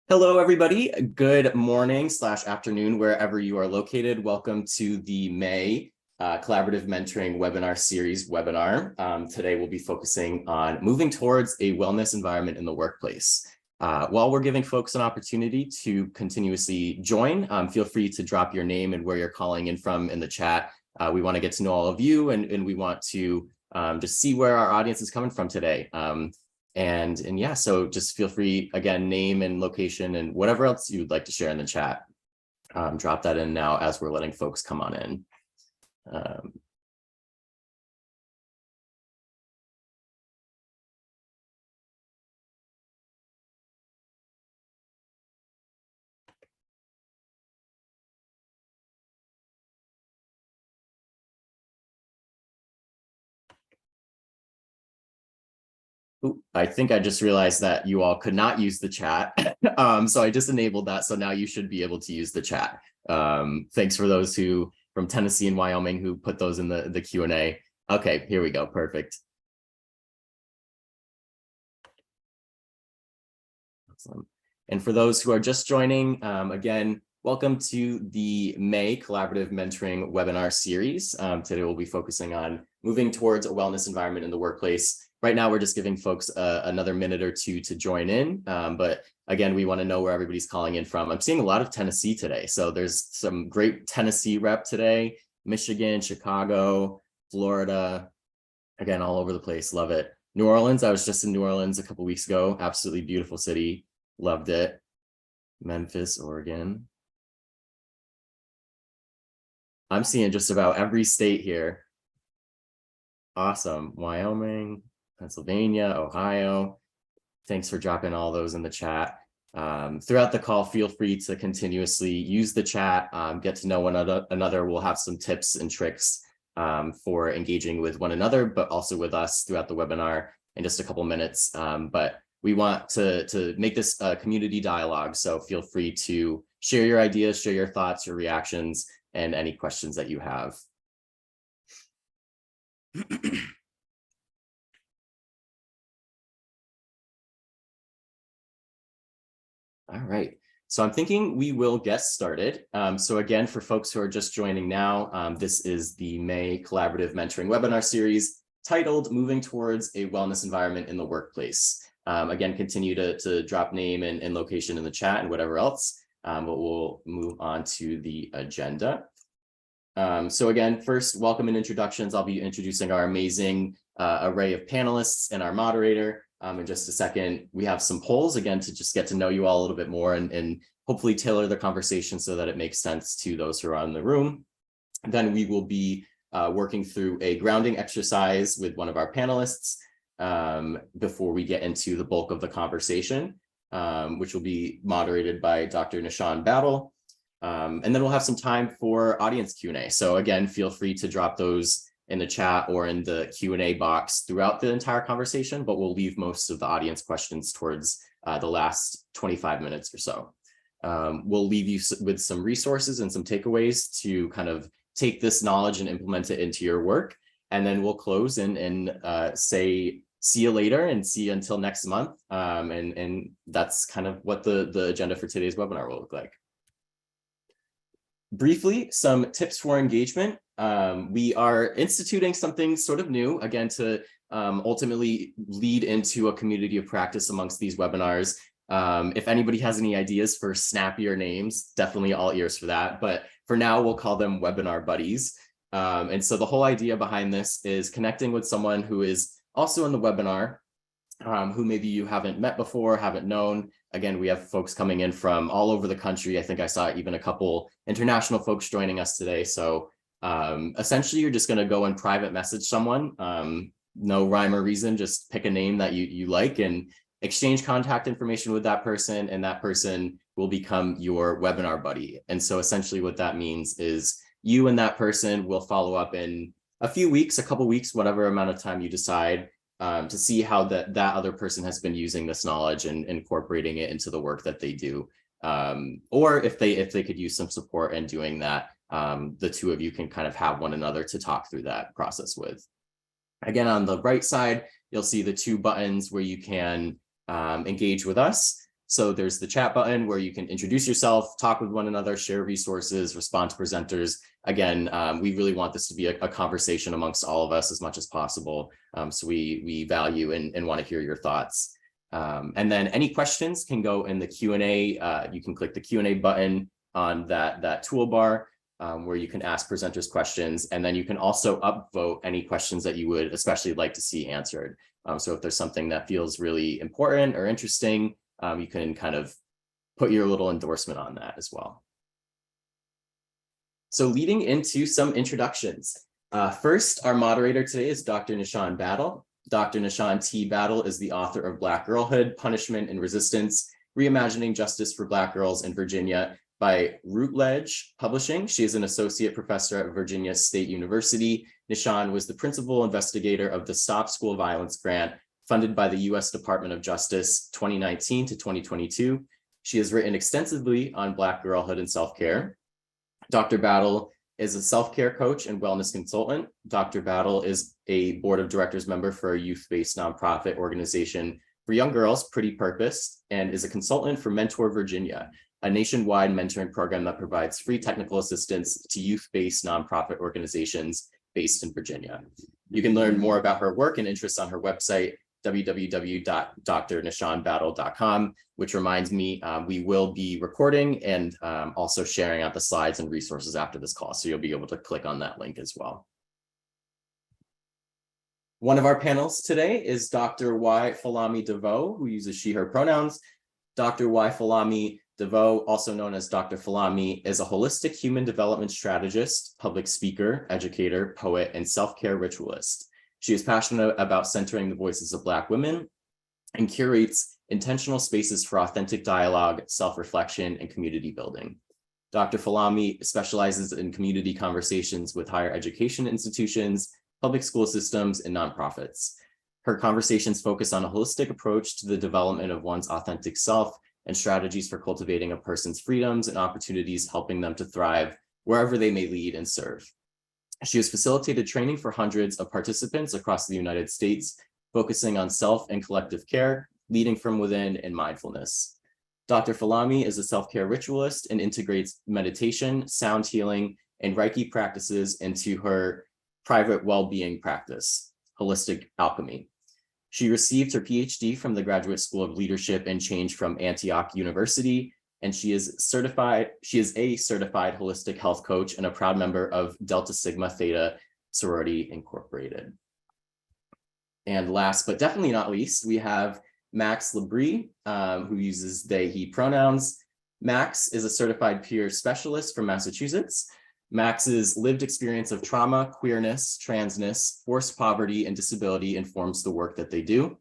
Hello, everybody. Good morning / afternoon, wherever you are located. Welcome to the May Collaborative Mentoring Webinar Series webinar. Today, we'll be focusing on moving towards a wellness environment in the workplace. While we're giving folks an opportunity to continuously join, feel free to drop your name and where you're calling in from in the chat. We want to get to know all of you, and we want to just see where our audience is coming from today. And yeah, so just feel free, again, name and location and whatever else you'd like to share in the chat. Drop that in now as we're letting folks come on in. I think I just realized that you all could not use the chat. So I just enabled that. So now you should be able to use the chat. Thanks for those who from Tennessee and Wyoming who put those in the Q&A. Okay, here we go. Perfect. Awesome. And for those who are just joining, again, welcome to the May Collaborative Mentoring Webinar Series. Today we'll be focusing on moving towards a wellness environment in the workplace. Right now, we're just giving folks another minute or two to join in. But again, we want to know where everybody's calling in from. I'm seeing a lot of Tennessee today. So there's some great Tennessee rep today, Michigan, Chicago, Florida, again, all over the place. Love it. New Orleans, I was just in New Orleans a couple of weeks ago. Absolutely beautiful city. Loved it. Memphis, Oregon. I'm seeing just about every state here. Awesome. Wyoming, Pennsylvania, Ohio. Thanks for dropping all those in the chat. Throughout the call, feel free to continuously use the chat, get to know one another. We'll have some tips and tricks for engaging with one another, but also with us throughout the webinar in just a couple minutes. But we want to make this a community dialogue. So feel free to share your ideas, share your thoughts, your reactions, and any questions that you have. All right, so I'm thinking we will get started. So again, for folks who are just joining now, this is the May Collaborative Mentoring Webinar Series titled Moving Towards a Wellness Environment in the Workplace. Again, continue to drop name and location in the chat and whatever else, but we'll move on to the agenda. So again, first, welcome and introductions. I'll be introducing our amazing array of panelists and our moderator. In just a second, we have some polls, again, to just get to know you all a little bit more and hopefully tailor the conversation so that it makes sense to those who are in the room. Then we will be working through a grounding exercise with one of our panelists before we get into the bulk of the conversation, which will be moderated by Dr. Nishan Battle. And then we'll have some time for audience Q&A. So again, feel free to drop those in the chat or in the Q&A box throughout the entire conversation, but we'll leave most of the audience questions towards the last 25 minutes or so. We'll leave you with some resources and some takeaways to kind of take this knowledge and implement it into your work. And then we'll close and say, see you later and see you until next month. And that's kind of what the agenda for today's webinar will look like. Briefly, some tips for engagement. We are instituting something sort of new, again, to ultimately lead into a community of practice amongst these webinars. If anybody has any ideas for snappier names, definitely all ears for that. But for now, we'll call them webinar buddies. And so the whole idea behind this is connecting with someone who is also in the webinar, who maybe you haven't met before, haven't known. Again, we have folks coming in from all over the country. I think I saw even a couple international folks joining us today. So essentially, you're just going to go and private message someone. No rhyme or reason, just pick a name that you like and exchange contact information with that person, and that person will become your webinar buddy. And so essentially what that means is you and that person will follow up in a few weeks, a couple weeks, whatever amount of time you decide, to see how that other person has been using this knowledge and incorporating it into the work that they do. Or if they could use some support in doing that, the two of you can kind of have one another to talk through that process with. Again, on the right side, you'll see the two buttons where you can engage with us. So there's the chat button where you can introduce yourself, talk with one another, share resources, respond to presenters. Again, we really want this to be a conversation amongst all of us as much as possible. So we value and want to hear your thoughts. And then any questions can go in the Q&A. You can click the Q&A button on that toolbar where you can ask presenters questions. And then you can also upvote any questions that you would especially like to see answered. So if there's something that feels really important or interesting, you can kind of put your little endorsement on that as well. So leading into some introductions. First, our moderator today is Dr. Nishan Battle. Dr. Nishan T. Battle is the author of Black Girlhood, Punishment and Resistance, Reimagining Justice for Black Girls in Virginia by Routledge Publishing. She is an associate professor at Virginia State University. Nishan was the principal investigator of the Stop School Violence Grant funded by the U.S. Department of Justice 2019 to 2022. She has written extensively on Black girlhood and self-care. Dr. Battle is a self-care coach and wellness consultant. Dr. Battle is a board of directors member for a youth-based nonprofit organization for young girls, Pretty Purpose, and is a consultant for Mentor Virginia, a nationwide mentoring program that provides free technical assistance to youth-based nonprofit organizations based in Virginia. You can learn more about her work and interests on her website, www.drnishanbattle.com, which reminds me, we will be recording and also sharing out the slides and resources after this call. So you'll be able to click on that link as well. One of our panels today is Dr. Y. Falami DeVoe, who uses she, her pronouns. Dr. Y. Falami DeVoe, also known as Dr. Falami, is a holistic human development strategist, public speaker, educator, poet, and self-care ritualist. She is passionate about centering the voices of Black women and curates intentional spaces for authentic dialogue, self-reflection, and community building. Dr. Falami specializes in community conversations with higher education institutions, public school systems, and nonprofits. Her conversations focus on a holistic approach to the development of one's authentic self and strategies for cultivating a person's freedoms and opportunities, helping them to thrive wherever they may lead and serve. She has facilitated training for hundreds of participants across the United States, focusing on self and collective care, leading from within, and mindfulness. Dr. Falami is a self-care ritualist and integrates meditation, sound healing, and Reiki practices into her private well-being practice, Holistic Alchemy. She received her PhD from the Graduate School of Leadership and Change from Antioch University, and she is a certified holistic health coach and a proud member of Delta Sigma Theta Sorority Incorporated. And last but definitely not least, we have Max Labrie, who uses they, he pronouns. Max is a certified peer specialist from Massachusetts. Max's lived experience of trauma, queerness, transness, forced poverty, and disability informs the work that they do.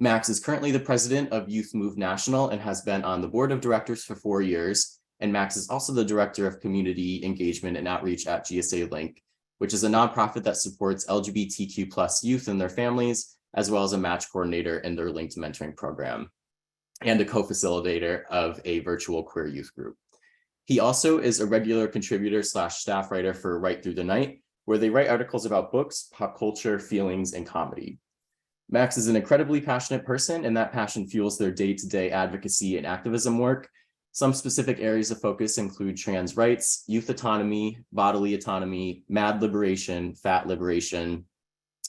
Max is currently the president of Youth Move National and has been on the board of directors for 4 years. And Max is also the director of community engagement and outreach at GSA Link, which is a nonprofit that supports LGBTQ+ youth and their families, as well as a match coordinator in their Linked mentoring program, and a co-facilitator of a virtual queer youth group. He also is a regular contributor / staff writer for Right Through the Night, where they write articles about books, pop culture, feelings, and comedy. Max is an incredibly passionate person, and that passion fuels their day-to-day advocacy and activism work. Some specific areas of focus include trans rights, youth autonomy, bodily autonomy, MAD liberation, fat liberation,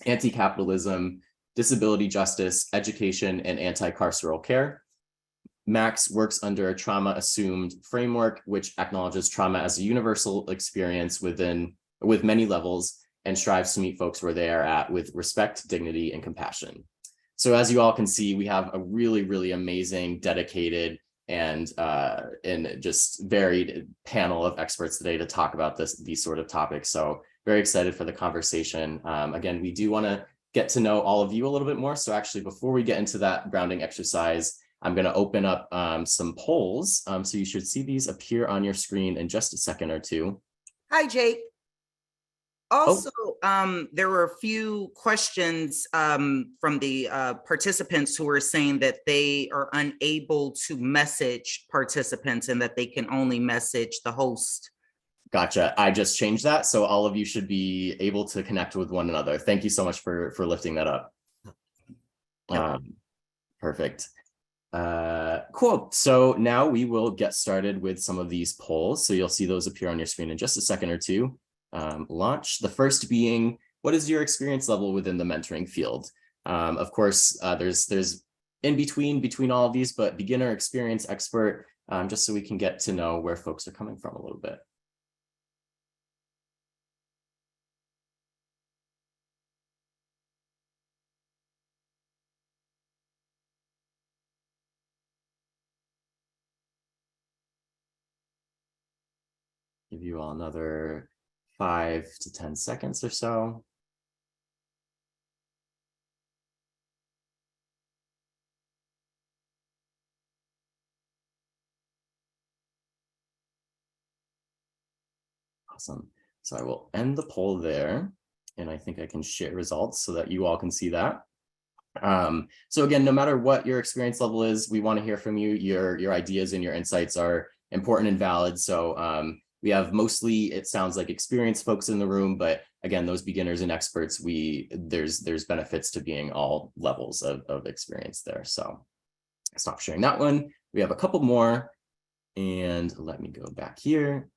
anti-capitalism, disability justice, education, and anti-carceral care. Max works under a trauma-assumed framework, which acknowledges trauma as a universal experience with many levels, and strives to meet folks where they are at with respect, dignity, and compassion. So as you all can see, we have a really, really amazing, dedicated, and just varied panel of experts today to talk about these sort of topics. So very excited for the conversation. Again, we do want to get to know all of you a little bit more. So actually, before we get into that grounding exercise, I'm going to open up some polls. So you should see these appear on your screen in just a second or two. Hi, Jake. Also, there were a few questions from the participants who were saying that they are unable to message participants and that they can only message the host. Gotcha. I just changed that. So all of you should be able to connect with one another. Thank you so much for lifting that up. Perfect. Cool. So now we will get started with some of these polls. So you'll see those appear on your screen in just a second or two. Launch. The first being, what is your experience level within the mentoring field? Of course, there's in between all of these, but beginner, experience, expert, just so we can get to know where folks are coming from a little bit. Give you all another 5 to 10 seconds or so. Awesome. So I will end the poll there, and I think I can share results so that you all can see that. So again, no matter what your experience level is, we want to hear from you. Your ideas and your insights are important and valid. So we have mostly, it sounds like, experienced folks in the room, but again, those beginners and experts, there's benefits to being all levels of experience there. So stop sharing that one. We have a couple more, and let me go back here.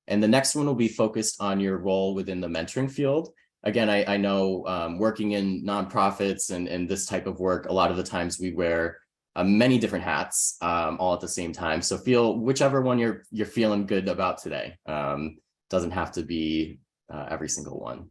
And the next one will be focused on your role within the mentoring field. Again, I know working in nonprofits and this type of work, a lot of the times we wear many different hats all at the same time. So feel whichever one you're feeling good about today. Doesn't have to be every single one.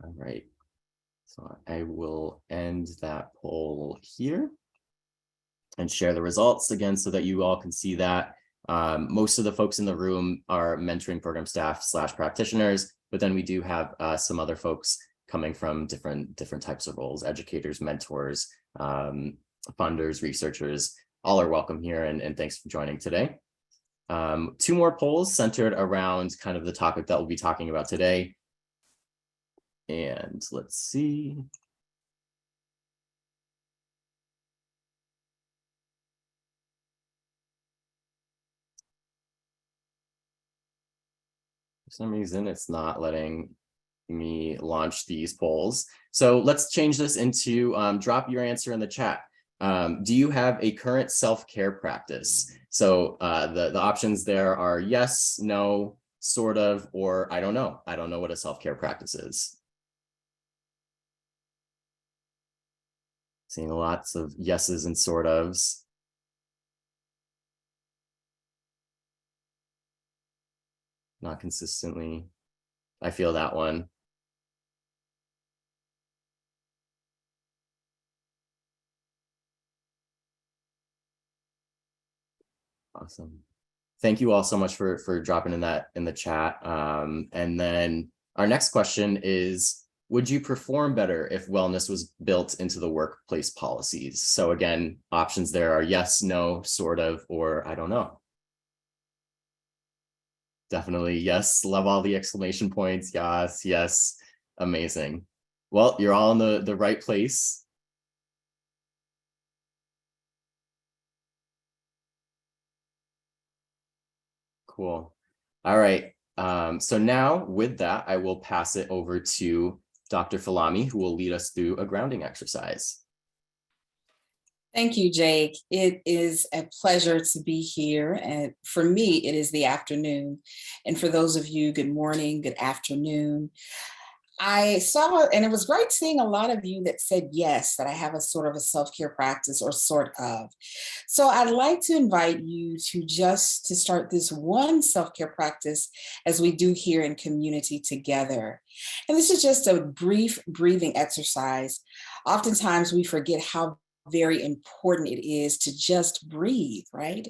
All right, so I will end that poll here and share the results again so that you all can see that. Most of the folks in the room are mentoring program staff / practitioners, but then we do have some other folks coming from different types of roles: educators, mentors, funders, researchers. All are welcome here, and thanks for joining today. 2 more polls centered around kind of the topic that we'll be talking about today. And let's see. For some reason, it's not letting me launch these polls. So let's change this into drop your answer in the chat. Do you have a current self-care practice? So the options there are yes, no, sort of, or I don't know. I don't know what a self-care practice is. Seeing lots of yeses and sort ofs. Not consistently. I feel that one. Awesome. Thank you all so much for dropping in the chat. And then our next question is, would you perform better if wellness was built into the workplace policies? So again, options there are yes, no, sort of, or I don't know. Definitely yes. Love all the exclamation points. Yes, yes. Amazing. Well, you're all in the right place. Cool. All right. So now with that, I will pass it over to Dr. Falami, who will lead us through a grounding exercise. Thank you, Jake. It is a pleasure to be here. And for me, it is the afternoon. And for those of you, good morning, good afternoon. I saw, and it was great seeing a lot of you that said yes, that I have a sort of a self-care practice or sort of. So I'd like to invite you to start this one self-care practice as we do here in community together. And this is just a brief breathing exercise. Oftentimes we forget how very important it is to just breathe, right?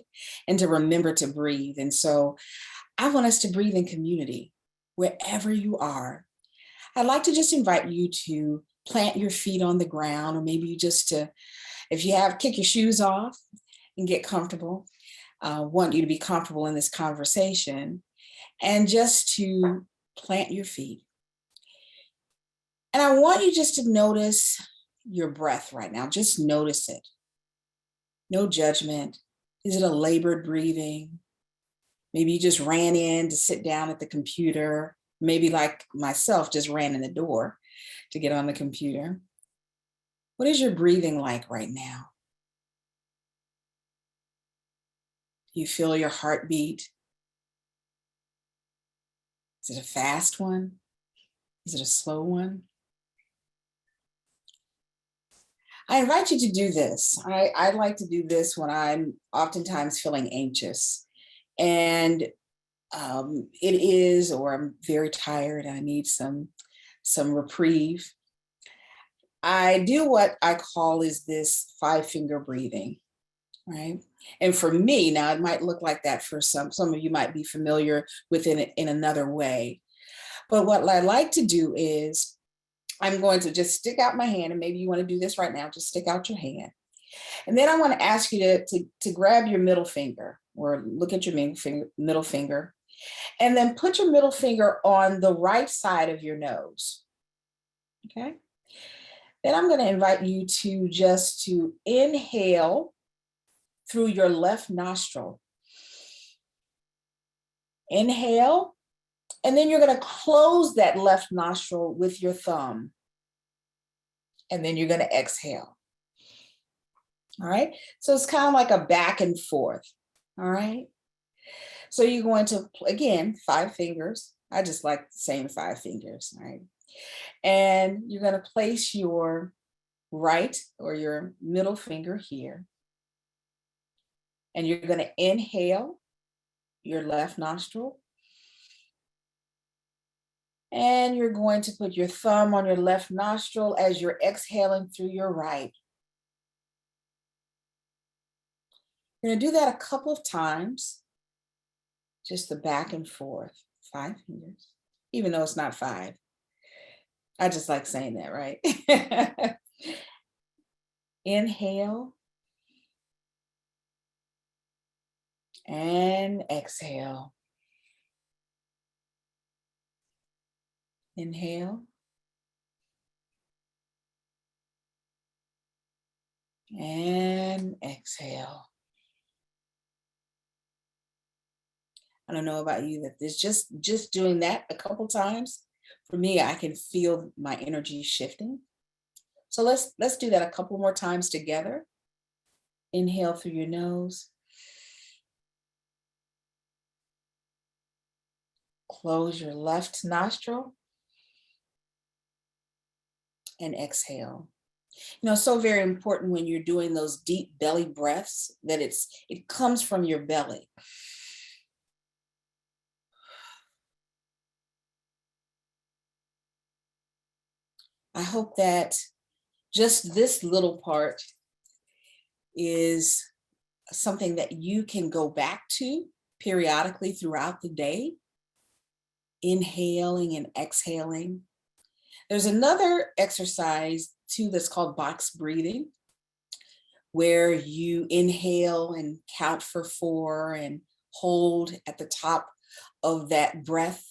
And to remember to breathe. And so I want us to breathe in community wherever you are. I'd like to just invite you to plant your feet on the ground, or maybe you just to, if you have, kick your shoes off and get comfortable. Want you to be comfortable in this conversation, and just to plant your feet. And I want you just to notice your breath right now. Just notice it. No judgment. Is it a labored breathing? Maybe you just ran in to sit down at the computer. Maybe like myself, just ran in the door to get on the computer. What is your breathing like right now? You feel your heartbeat? Is it a fast one? Is it a slow one? I invite you to do this. I like to do this when I'm oftentimes feeling anxious, and it is, or I'm very tired, I need some reprieve. I do what I call is this 5-finger breathing, right? And for me, now it might look like that for some of you might be familiar with it in another way. But what I like to do is I'm going to just stick out my hand, and maybe you want to do this right now, just stick out your hand. And then I want to ask you to grab your middle finger, or look at your middle finger, and then put your middle finger on the right side of your nose, okay? Then I'm going to invite you to just to inhale through your left nostril. Inhale, and then you're going to close that left nostril with your thumb. And then you're going to exhale. All right. So it's kind of like a back and forth. All right. So you're going to, again, 5 fingers. I just like saying 5 fingers. All right. And you're going to place your right, or your middle finger here. And you're going to inhale your left nostril. And you're going to put your thumb on your left nostril as you're exhaling through your right. You're going to do that a couple of times, just the back and forth, 5 fingers, even though it's not 5. I just like saying that, right? Inhale and exhale. Inhale and exhale. I don't know about you, that there's just doing that a couple times, for me, I can feel my energy shifting. So let's do that a couple more times together. Inhale through your nose. Close your left nostril and exhale. You know, so very important when you're doing those deep belly breaths that it comes from your belly. I hope that just this little part is something that you can go back to periodically throughout the day, inhaling and exhaling. There's another exercise too that's called box breathing, where you inhale and count for 4 and hold at the top of that breath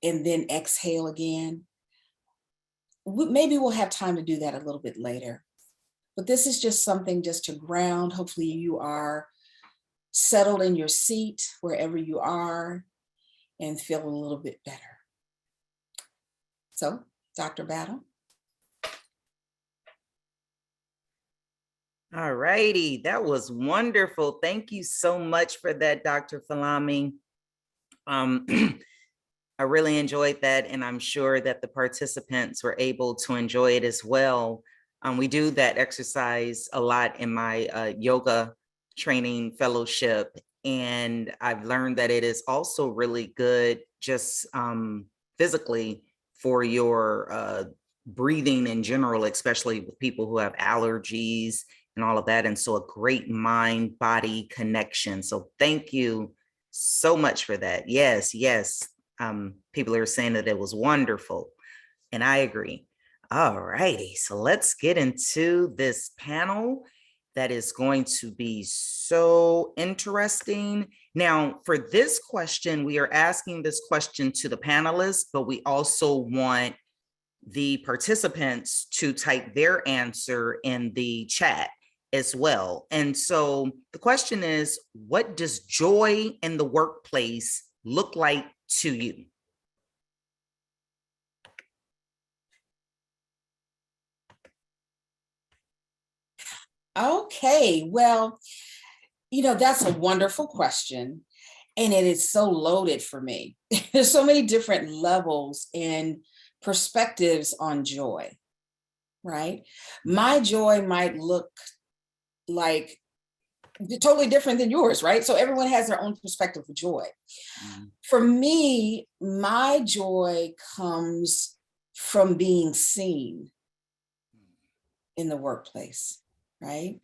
and then exhale again. Maybe we'll have time to do that a little bit later. But this is just something just to ground. Hopefully you are settled in your seat wherever you are and feel a little bit better. So, Dr. Battle. All righty, that was wonderful. Thank you so much for that, Dr. Falami. I really enjoyed that, and I'm sure that the participants were able to enjoy it as well. We do that exercise a lot in my yoga training fellowship, and I've learned that it is also really good just physically for your breathing in general, especially with people who have allergies and all of that. And so a great mind-body connection. So thank you so much for that. Yes, yes. People are saying that it was wonderful. And I agree. All righty, so let's get into this panel that is going to be so interesting. Now, for this question, we are asking this question to the panelists, but we also want the participants to type their answer in the chat as well. And so the question is, what does joy in the workplace look like to you? Okay, well, that's a wonderful question. And it is so loaded for me. There's so many different levels and perspectives on joy, right? My joy might look like totally different than yours, right? So everyone has their own perspective of joy. For me, my joy comes from being seen in the workplace, right?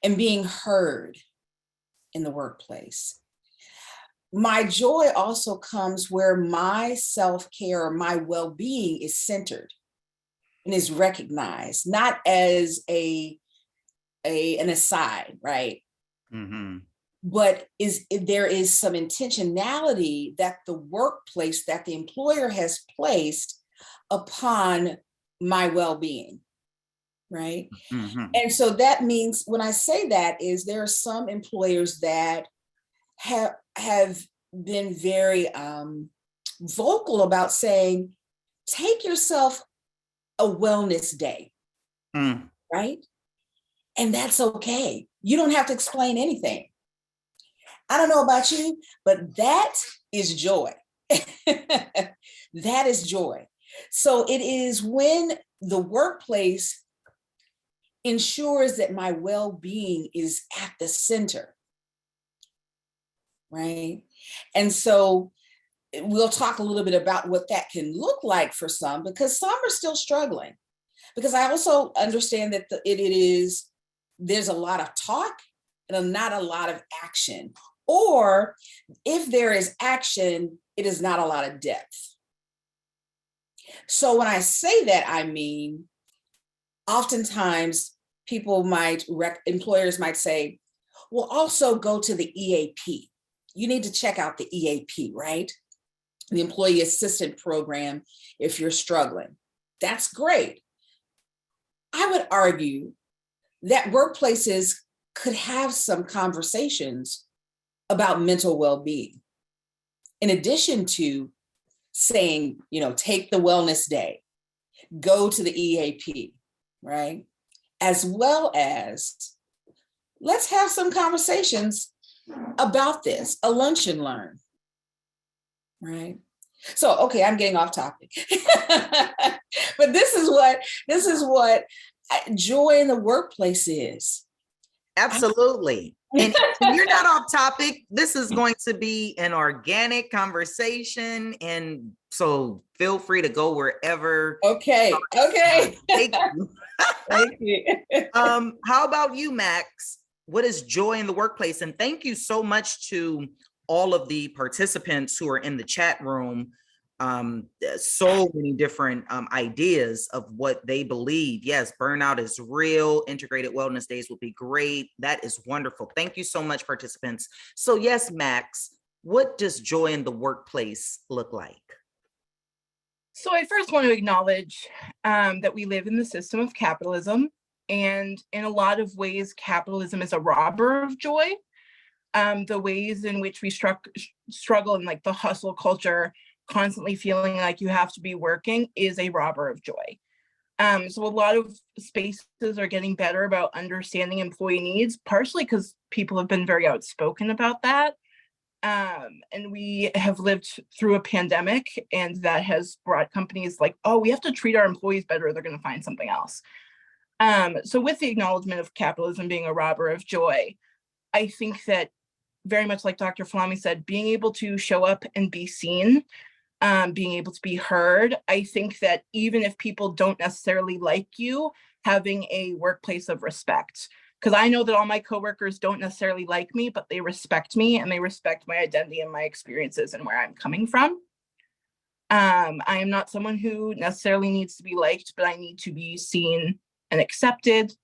And being heard in the workplace. My joy also comes where my self-care or my well-being is centered and is recognized, not as an aside, right? Mm-hmm. But there is some intentionality that the workplace, that the employer has placed upon my well-being, right? Mm-hmm. And so that means, when I say that, is there are some employers that have been very vocal about saying, take yourself a wellness day, right? And that's okay. You don't have to explain anything. I don't know about you, but that is joy. That is joy. So it is when the workplace ensures that my well-being is at the center, right? And so we'll talk a little bit about what that can look like for some, because some are still struggling. Because I also understand that there's a lot of talk and not a lot of action. Or if there is action, it is not a lot of depth. So when I say that, I mean, oftentimes employers might say, well, also go to the EAP. You need to check out the EAP, right? The Employee Assistance Program, if you're struggling. That's great. I would argue that workplaces could have some conversations about mental well-being, in addition to saying, take the wellness day, go to the EAP, right? As well as, let's have some conversations about this, a lunch and learn, right? So, okay, I'm getting off topic. But this is what joy in the workplace is. Absolutely. And you're not off topic. This is going to be an organic conversation. And so feel free to go wherever. Okay. Thank you. Thank you. How about you, Max? What is joy in the workplace? And thank you so much to all of the participants who are in the chat room. So many different ideas of what they believe. Yes, burnout is real. Integrated wellness days would be great. That is wonderful. Thank you so much, participants. So yes, Max, what does joy in the workplace look like? So I first want to acknowledge that we live in the system of capitalism, and in a lot of ways, capitalism is a robber of joy. The ways in which we struggle in like the hustle culture, constantly feeling like you have to be working, is a robber of joy. So a lot of spaces are getting better about understanding employee needs, partially because people have been very outspoken about that. And we have lived through a pandemic, and that has brought companies like, oh, we have to treat our employees better, they're going to find something else. So with the acknowledgement of capitalism being a robber of joy, I think that very much like Dr. Falami said, being able to show up and be seen, being able to be heard. I think that even if people don't necessarily like you, having a workplace of respect, because I know that all my coworkers don't necessarily like me, but they respect me and they respect my identity and my experiences and where I'm coming from. I am not someone who necessarily needs to be liked, but I need to be seen and accepted.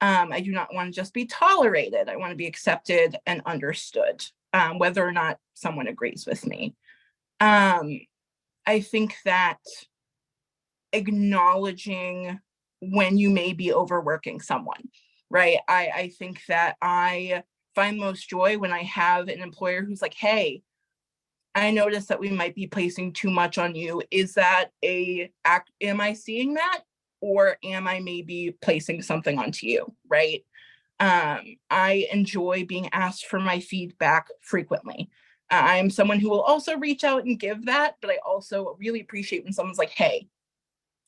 I do not want to just be tolerated. I want to be accepted and understood, whether or not someone agrees with me. I think that acknowledging when you may be overworking someone, right? I think that I find most joy when I have an employer who's like, hey, I noticed that we might be placing too much on you. Is that am I seeing that? Or am I maybe placing something onto you, right? I enjoy being asked for my feedback frequently. I am someone who will also reach out and give that, but I also really appreciate when someone's like, hey,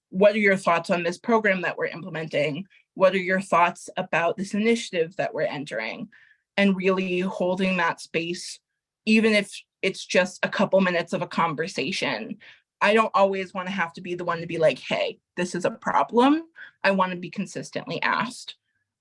what are your thoughts on this program that we're implementing? What are your thoughts about this initiative that we're entering? And really holding that space, even if it's just a couple minutes of a conversation. I don't always want to have to be the one to be like, hey, this is a problem. I want to be consistently asked.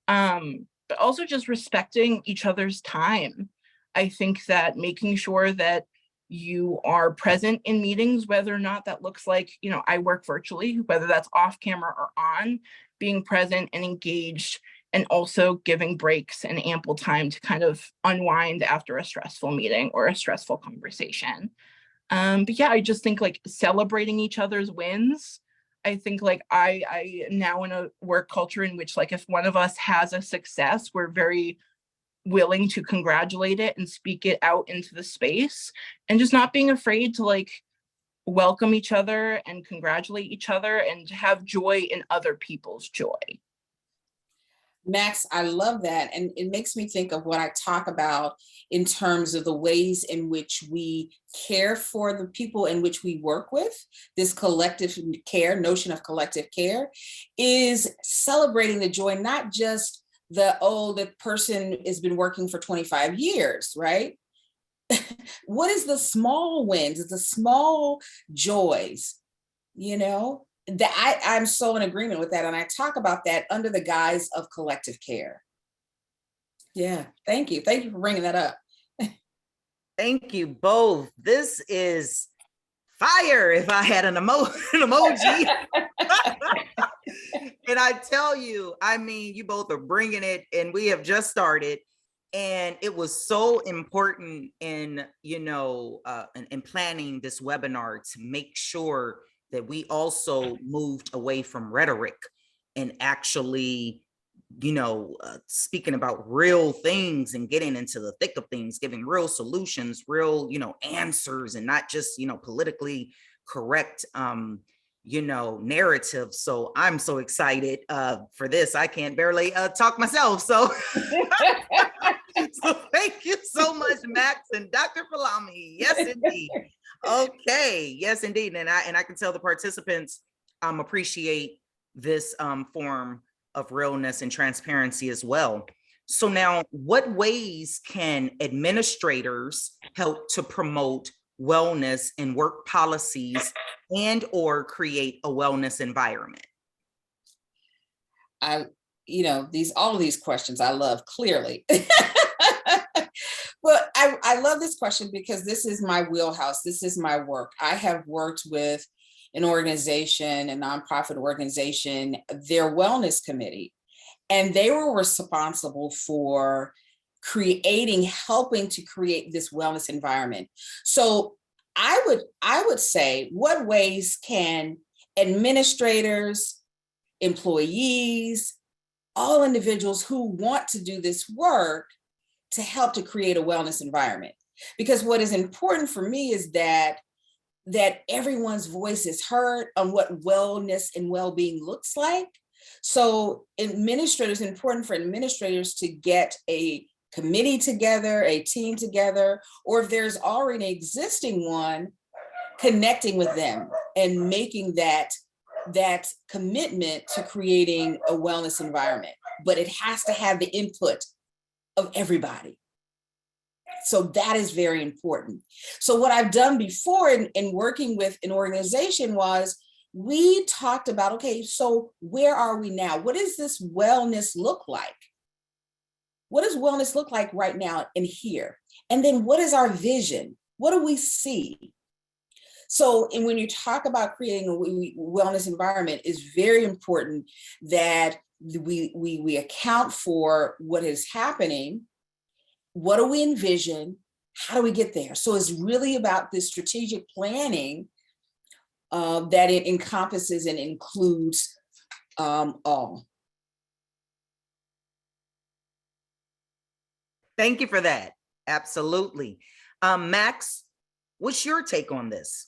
But also just respecting each other's time. I think that making sure that you are present in meetings, whether or not that looks like, I work virtually, whether that's off camera or on, being present and engaged, and also giving breaks and ample time to kind of unwind after a stressful meeting or a stressful conversation. But yeah, I just think like celebrating each other's wins. I think like I am now in a work culture in which like if one of us has a success, we're very willing to congratulate it and speak it out into the space, and just not being afraid to like welcome each other and congratulate each other and have joy in other people's joy. Max, I love that. And it makes me think of what I talk about in terms of the ways in which we care for the people in which we work with. This collective care, notion of collective care, is celebrating the joy, not just the person has been working for 25 years, right? What is the small wins, the small joys, that I'm so in agreement with that. And I talk about that under the guise of collective care. Yeah, thank you. Thank you for bringing that up. Thank you both. This is fire if I had an emoji. And I tell you, I mean, you both are bringing it, and we have just started. And it was so important in, in planning this webinar to make sure that we also moved away from rhetoric and actually, speaking about real things and getting into the thick of things, giving real solutions, real, answers, and not just, politically correct, narrative. So I'm so excited for this. I can't barely talk myself. So, so thank you so much, Max and Dr. Falami. Yes, indeed. Okay. Yes, indeed. And I can tell the participants appreciate this form of realness and transparency as well. So now, what ways can administrators help to promote wellness in work policies and or create a wellness environment? All of these questions I love, clearly. But I love this question because this is my wheelhouse. This is my work. I have worked with an organization, a nonprofit organization, their wellness committee, and they were responsible for helping to create this wellness environment. So I would say, what ways can administrators, employees, all individuals who want to do this work to help to create a wellness environment? Because what is important for me is that everyone's voice is heard on what wellness and well-being looks like. So it's important for administrators to get a committee together, a team together, or if there's already an existing one, connecting with them and making that commitment to creating a wellness environment. But it has to have the input of everybody. So that is very important. So what I've done before in working with an organization was, we talked about, okay, so where are we now? What does this wellness look like? What does wellness look like right now and here? And then what is our vision? What do we see? So, and when you talk about creating a wellness environment, it's very important that we account for what is happening. What do we envision? How do we get there? So it's really about this strategic planning that it encompasses and includes all. Thank you for that. Absolutely. Max, what's your take on this?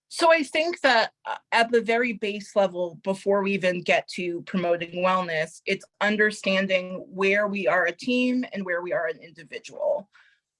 So I think that at the very base level, before we even get to promoting wellness, it's understanding where we are a team and where we are an individual.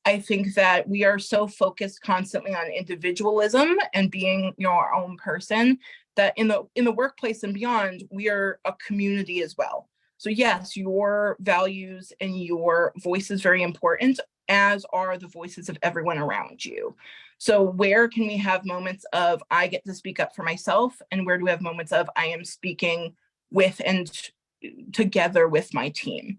I think that we are so focused constantly on individualism and being, our own person, that in the workplace and beyond, we are a community as well. So yes, your values and your voice is very important, as are the voices of everyone around you. So where can we have moments of I get to speak up for myself, and where do we have moments of I am speaking with and together with my team?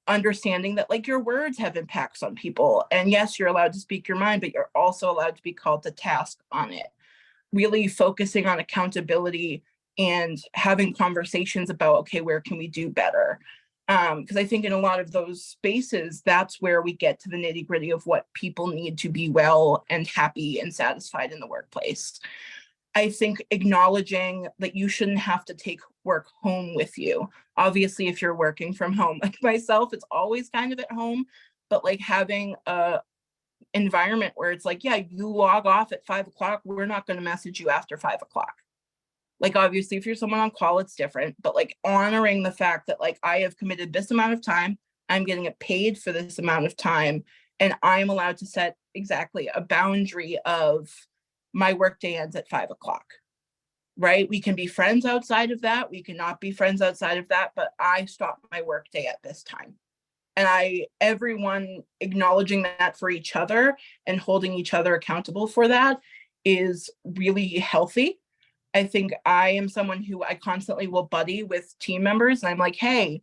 Understanding that like your words have impacts on people, and yes, you're allowed to speak your mind, but you're also allowed to be called to task on it. Really focusing on accountability and having conversations about, okay, where can we do better? Because I think in a lot of those spaces, that's where we get to the nitty gritty of what people need to be well and happy and satisfied in the workplace. I think acknowledging that you shouldn't have to take work home with you. Obviously, if you're working from home, like myself, it's always kind of at home, but like having a environment where it's like, yeah, you log off at 5 o'clock, we're not going to message you after 5 o'clock. Like, obviously, if you're someone on call, it's different, but like honoring the fact that like I have committed this amount of time, I'm getting it paid for this amount of time, and I'm allowed to set exactly a boundary of my workday ends at 5 o'clock, right? We can be friends outside of that. We cannot be friends outside of that, but I stop my workday at this time. And everyone acknowledging that for each other and holding each other accountable for that is really healthy. I think I am someone who I constantly will buddy with team members, and I'm like, hey,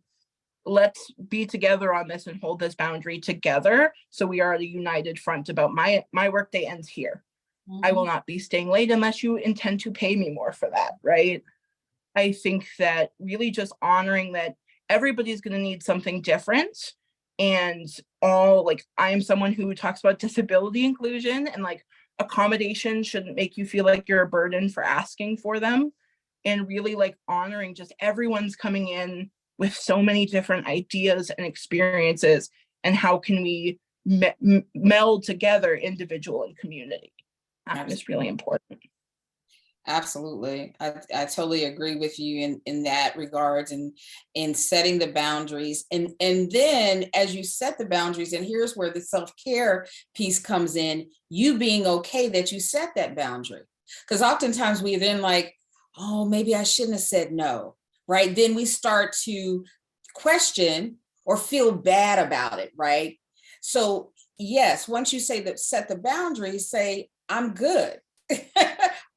let's be together on this and hold this boundary together. So we are at a united front about my workday ends here. Mm-hmm. I will not be staying late unless you intend to pay me more for that, right? I think that really just honoring that everybody's going to need something different. And I am someone who talks about disability inclusion, and like accommodation shouldn't make you feel like you're a burden for asking for them, and really like honoring just everyone's coming in with so many different ideas and experiences, and how can we meld together individual and community. It's really important. Absolutely. I totally agree with you in that regards, and in setting the boundaries. And then as you set the boundaries, and here's where the self-care piece comes in, you being okay that you set that boundary. Because oftentimes we then like, oh, maybe I shouldn't have said no, right? Then we start to question or feel bad about it, right? So yes, once you say that, set the boundaries, say, I'm good.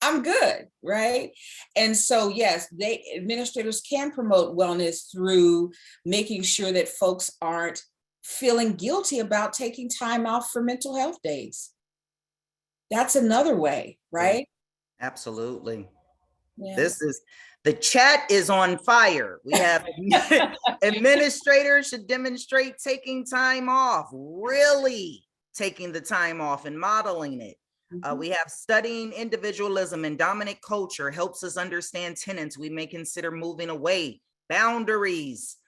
I'm good, right? And so, yes, administrators can promote wellness through making sure that folks aren't feeling guilty about taking time off for mental health days. That's another way, right? Absolutely. Yeah. The chat is on fire. We have administrators should demonstrate taking time off, really taking the time off and modeling it. We have studying individualism and dominant culture helps us understand tenets we may consider moving away. Boundaries.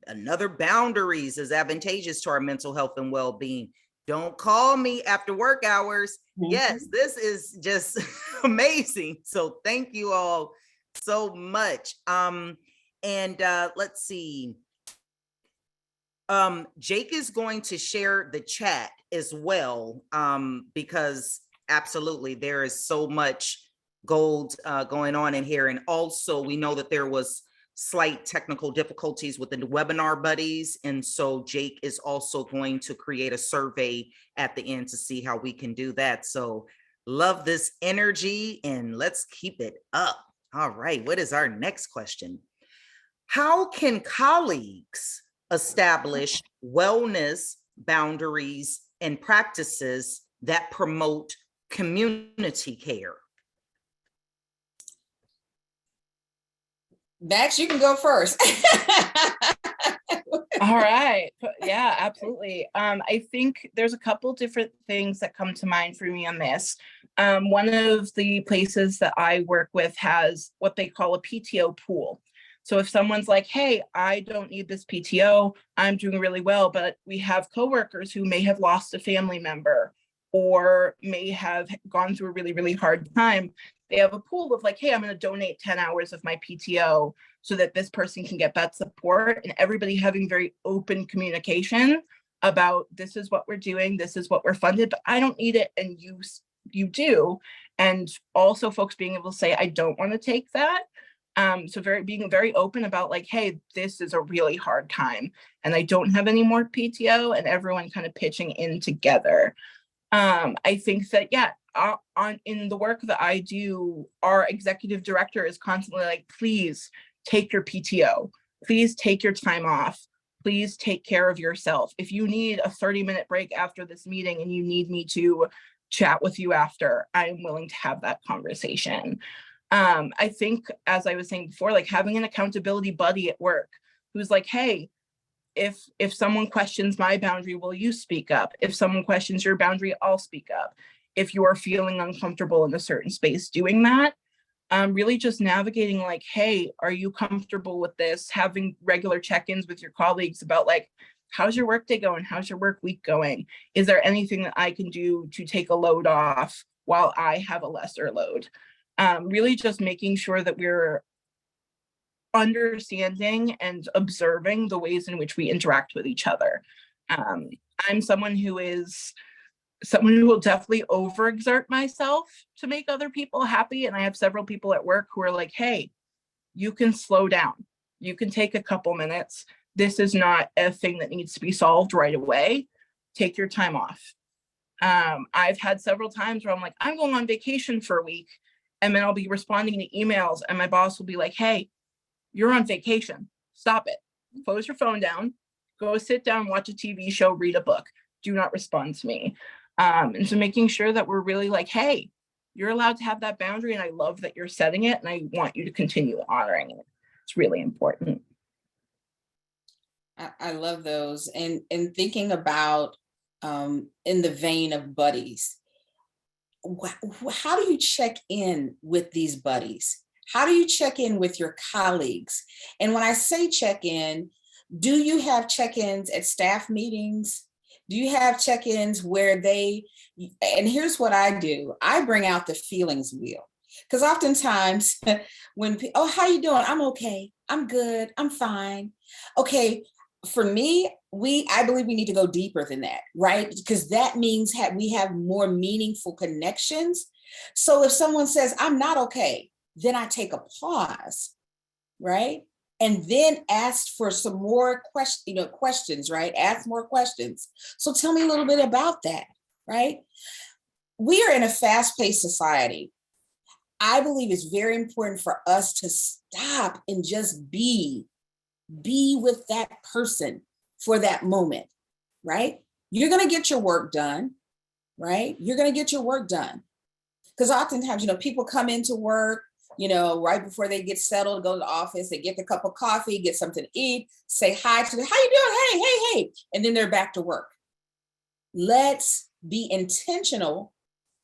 Another boundaries is advantageous to our mental health and well-being. Don't call me after work hours. Yes, this is just amazing. So thank you all so much. Let's see. Jake is going to share the chat as well, because absolutely there is so much gold going on in here. And also we know that there was slight technical difficulties with the webinar buddies. And so Jake is also going to create a survey at the end to see how we can do that. So love this energy and let's keep it up. All right, what is our next question? How can colleagues establish wellness boundaries and practices that promote community care? Max, you can go first. All right. Yeah, absolutely. I think there's a couple different things that come to mind for me on this. One of the places that I work with has what they call a PTO pool. So if someone's like, hey, I don't need this PTO, I'm doing really well, but we have coworkers who may have lost a family member or may have gone through a really, really hard time, they have a pool of like, hey, I'm going to donate 10 hours of my PTO so that this person can get that support, and everybody having very open communication about this is what we're doing, this is what we're funded, but I don't need it and you do. And also folks being able to say, I don't want to take that. So being very open about like, hey, this is a really hard time and I don't have any more PTO, and everyone kind of pitching in together. I think that, yeah, in the work that I do, our executive director is constantly like, please take your PTO, please take your time off, please take care of yourself. If you need a 30-minute break after this meeting and you need me to chat with you after, I'm willing to have that conversation. I think, as I was saying before, like having an accountability buddy at work who's like, hey, if someone questions my boundary, will you speak up? If someone questions your boundary, I'll speak up. If you are feeling uncomfortable in a certain space doing that, really just navigating like, hey, are you comfortable with this? Having regular check-ins with your colleagues about like, how's your workday going? How's your work week going? Is there anything that I can do to take a load off while I have a lesser load? Really just making sure that we're understanding and observing the ways in which we interact with each other. I'm someone who will definitely overexert myself to make other people happy. And I have several people at work who are like, hey, you can slow down. You can take a couple minutes. This is not a thing that needs to be solved right away. Take your time off. I've had several times where I'm like, I'm going on vacation for a week, and then I'll be responding to emails and my boss will be like, hey, you're on vacation. Stop it. Close your phone down. Go sit down, watch a TV show, read a book. Do not respond to me. And so making sure that we're really like, hey, you're allowed to have that boundary, and I love that you're setting it, and I want you to continue honoring it. It's really important. I love those. And thinking about in the vein of buddies, how do you check in with these buddies? How do you check in with your colleagues? And when I say check in, do you have check-ins at staff meetings? Do you have check-ins where and here's what I do. I bring out the feelings wheel. Because oftentimes when, oh, how you doing? I'm okay. I'm good. I'm fine. Okay. For me, I believe we need to go deeper than that, right? Because that means we have more meaningful connections. So if someone says, I'm not okay, then I take a pause, right? And then ask for some more questions, right? Ask more questions. So tell me a little bit about that, right? We are in a fast-paced society. I believe it's very important for us to stop and just be with that person for that moment, right? You're going to get your work done, right? You're going to get your work done. Because oftentimes, people come into work, right before they get settled, go to the office, they get a cup of coffee, get something to eat, say hi to them, how you doing? Hey. And then they're back to work. Let's be intentional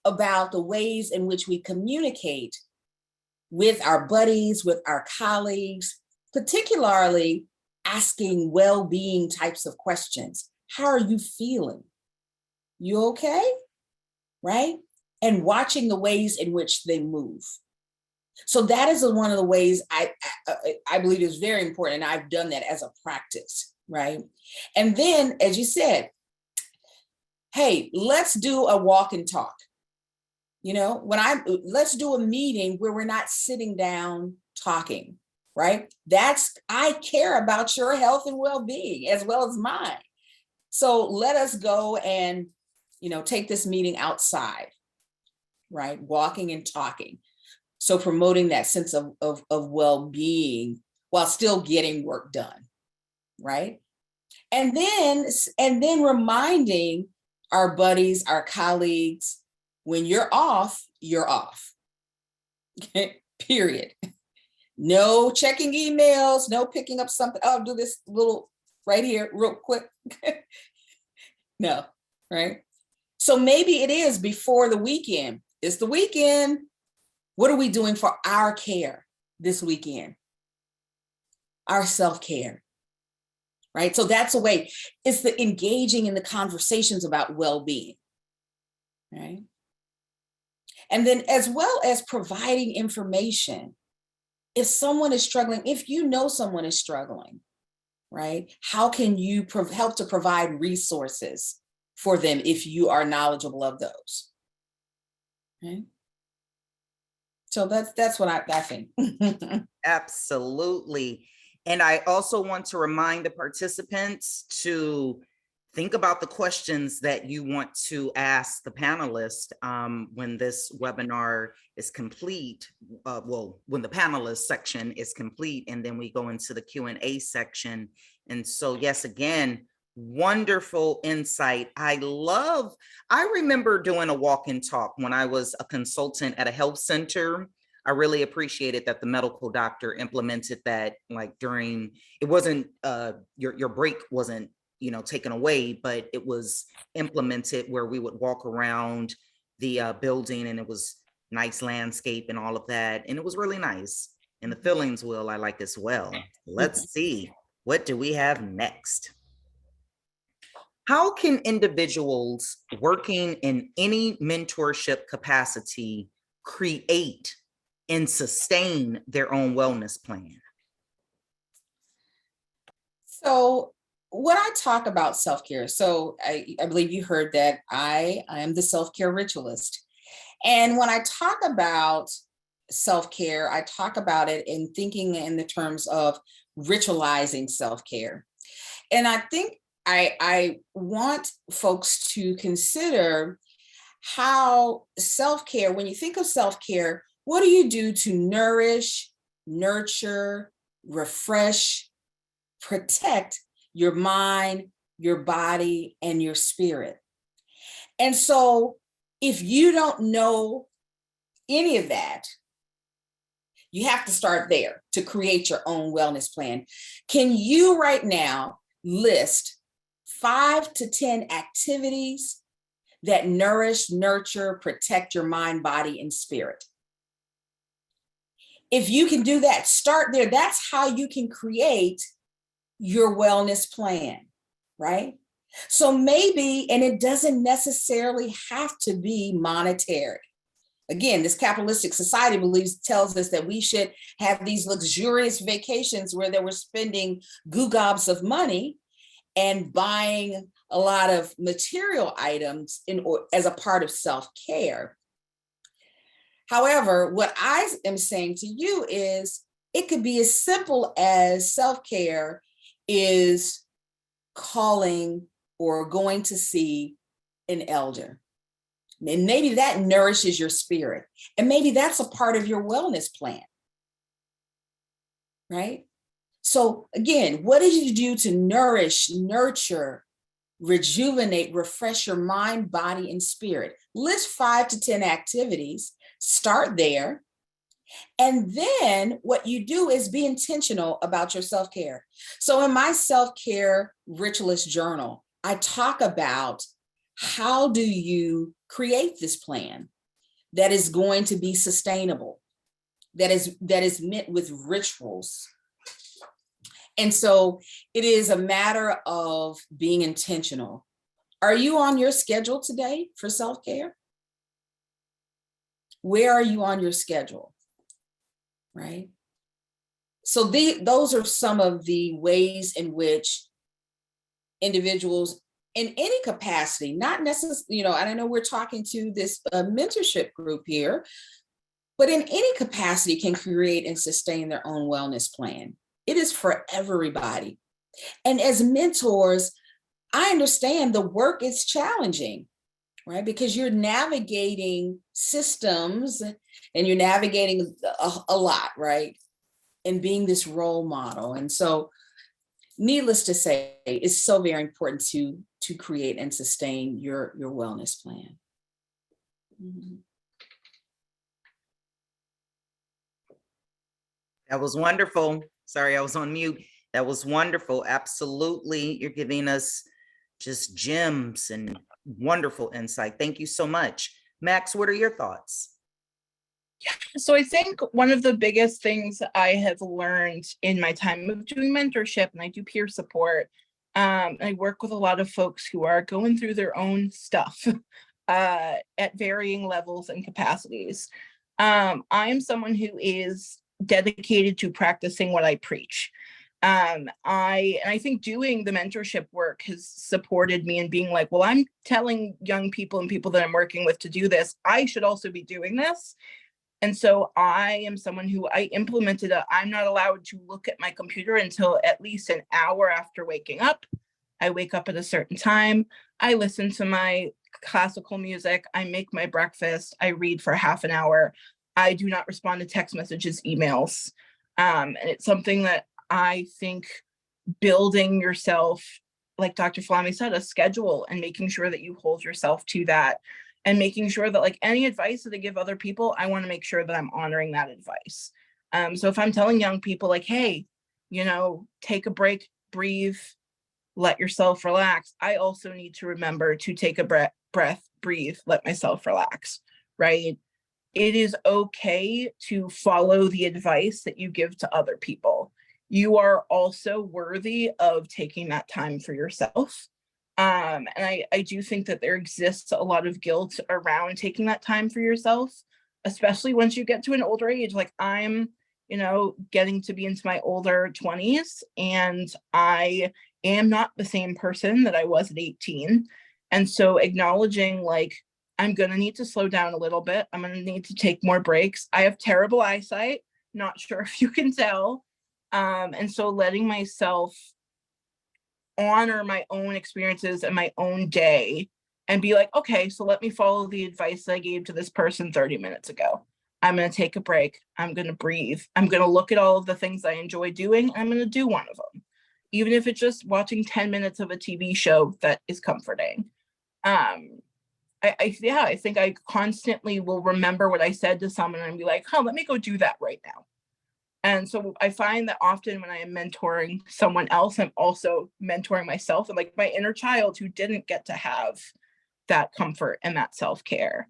about the ways in which we communicate with our buddies, with our colleagues, particularly asking well-being types of questions. How are you feeling? You okay? Right? And watching the ways in which they move. So that is one of the ways I believe is very important. And I've done that as a practice, right? And then, as you said, hey, let's do a walk and talk. Let's do a meeting where we're not sitting down talking, right? I care about your health and well-being as well as mine. So let us go and, take this meeting outside, right? Walking and talking. So promoting that sense of well-being while still getting work done, right? And then reminding our buddies, our colleagues, when you're off, you're off. Period. No checking emails, no picking up something. Oh, I'll do this little right here real quick. No, right? So maybe it is before the weekend. It's the weekend. What are we doing for our care this weekend? Our self-care, right? So that's a way. It's the engaging in the conversations about well-being, right? And then as well as providing information. If someone is struggling, if you know someone is struggling, right? How can you help to provide resources for them if you are knowledgeable of those? Right? So that's what I think. Absolutely. And I also want to remind the participants to think about the questions that you want to ask the panelists when this webinar is complete. Well, when the panelist section is complete, and then we go into the Q&A section. And so, yes, again, wonderful insight. I remember doing a walk and talk when I was a consultant at a health center. I really appreciated that the medical doctor implemented that, like during, it wasn't, your break wasn't, taken away, but it was implemented where we would walk around the building, and it was nice landscape and all of that. And it was really nice. And the fillings wheel I like as well. Let's see, what do we have next? How can individuals working in any mentorship capacity create and sustain their own wellness plan? So when I talk about self-care, so I believe you heard that I am the self-care ritualist. And when I talk about self-care, I talk about it in thinking in the terms of ritualizing self-care. And I think I want folks to consider how self-care, when you think of self-care, what do you do to nourish, nurture, refresh, protect your mind, your body, and your spirit? And so if you don't know any of that, you have to start there to create your own wellness plan. Can you right now list 5 to 10 activities that nourish, nurture, protect your mind, body, and spirit? If you can do that, start there. That's how you can create your wellness plan, right? So maybe, and it doesn't necessarily have to be monetary. Again, this capitalistic society tells us that we should have these luxurious vacations where they were spending gobs of money and buying a lot of material items as a part of self-care. However, what I am saying to you is it could be as simple as self-care is calling or going to see an elder. And maybe that nourishes your spirit. And maybe that's a part of your wellness plan, right? So again, what did you do to nourish, nurture, rejuvenate, refresh your mind, body, and spirit? List 5 to 10 activities, start there. And then what you do is be intentional about your self-care. So in my self-care ritualist journal, I talk about how do you create this plan that is going to be sustainable, that is met with rituals. And so it is a matter of being intentional. Are you on your schedule today for self-care? Where are you on your schedule? Right? So those are some of the ways in which individuals in any capacity, not necessarily, and I know we're talking to this mentorship group here, but in any capacity can create and sustain their own wellness plan. It is for everybody. And as mentors, I understand the work is challenging, right? Because you're navigating systems and you're navigating a lot, right? And being this role model. And so needless to say, it's so very important to create and sustain your wellness plan. Mhm. That was wonderful. Sorry, I was on mute. That was wonderful. Absolutely. You're giving us just gems and wonderful insight. Thank you so much. Max, what are your thoughts? So I think one of the biggest things I have learned in my time of doing mentorship, and I do peer support, I work with a lot of folks who are going through their own stuff at varying levels and capacities. I am someone who is dedicated to practicing what I preach. I think doing the mentorship work has supported me in being like, well, I'm telling young people and people that I'm working with to do this. I should also be doing this. And so I am someone who I implemented I'm not allowed to look at my computer until at least an hour after waking up. I wake up at a certain time. I listen to my classical music. I make my breakfast. I read for half an hour. I do not respond to text messages, emails. And it's something that I think building yourself, like Dr. Flamy said, a schedule and making sure that you hold yourself to that, and making sure that like any advice that I give other people, I want to make sure that I'm honoring that advice. So if I'm telling young people like, hey, take a break, breathe, let yourself relax, I also need to remember to take a breath, breathe, let myself relax, right? It is okay to follow the advice that you give to other people. You are also worthy of taking that time for yourself. And I do think that there exists a lot of guilt around taking that time for yourself, especially once you get to an older age. Like I'm, getting to be into my older 20s, and I am not the same person that I was at 18. And so acknowledging like, I'm going to need to slow down a little bit. I'm going to need to take more breaks. I have terrible eyesight. Not sure if you can tell. And so letting myself honor my own experiences and my own day and be like, okay, so let me follow the advice I gave to this person 30 minutes ago. I'm going to take a break. I'm going to breathe. I'm going to look at all of the things I enjoy doing. And I'm going to do one of them, even if it's just watching 10 minutes of a TV show that is comforting. I think I constantly will remember what I said to someone and be like, let me go do that right now. And so I find that often when I am mentoring someone else, I'm also mentoring myself and like my inner child who didn't get to have that comfort and that self-care.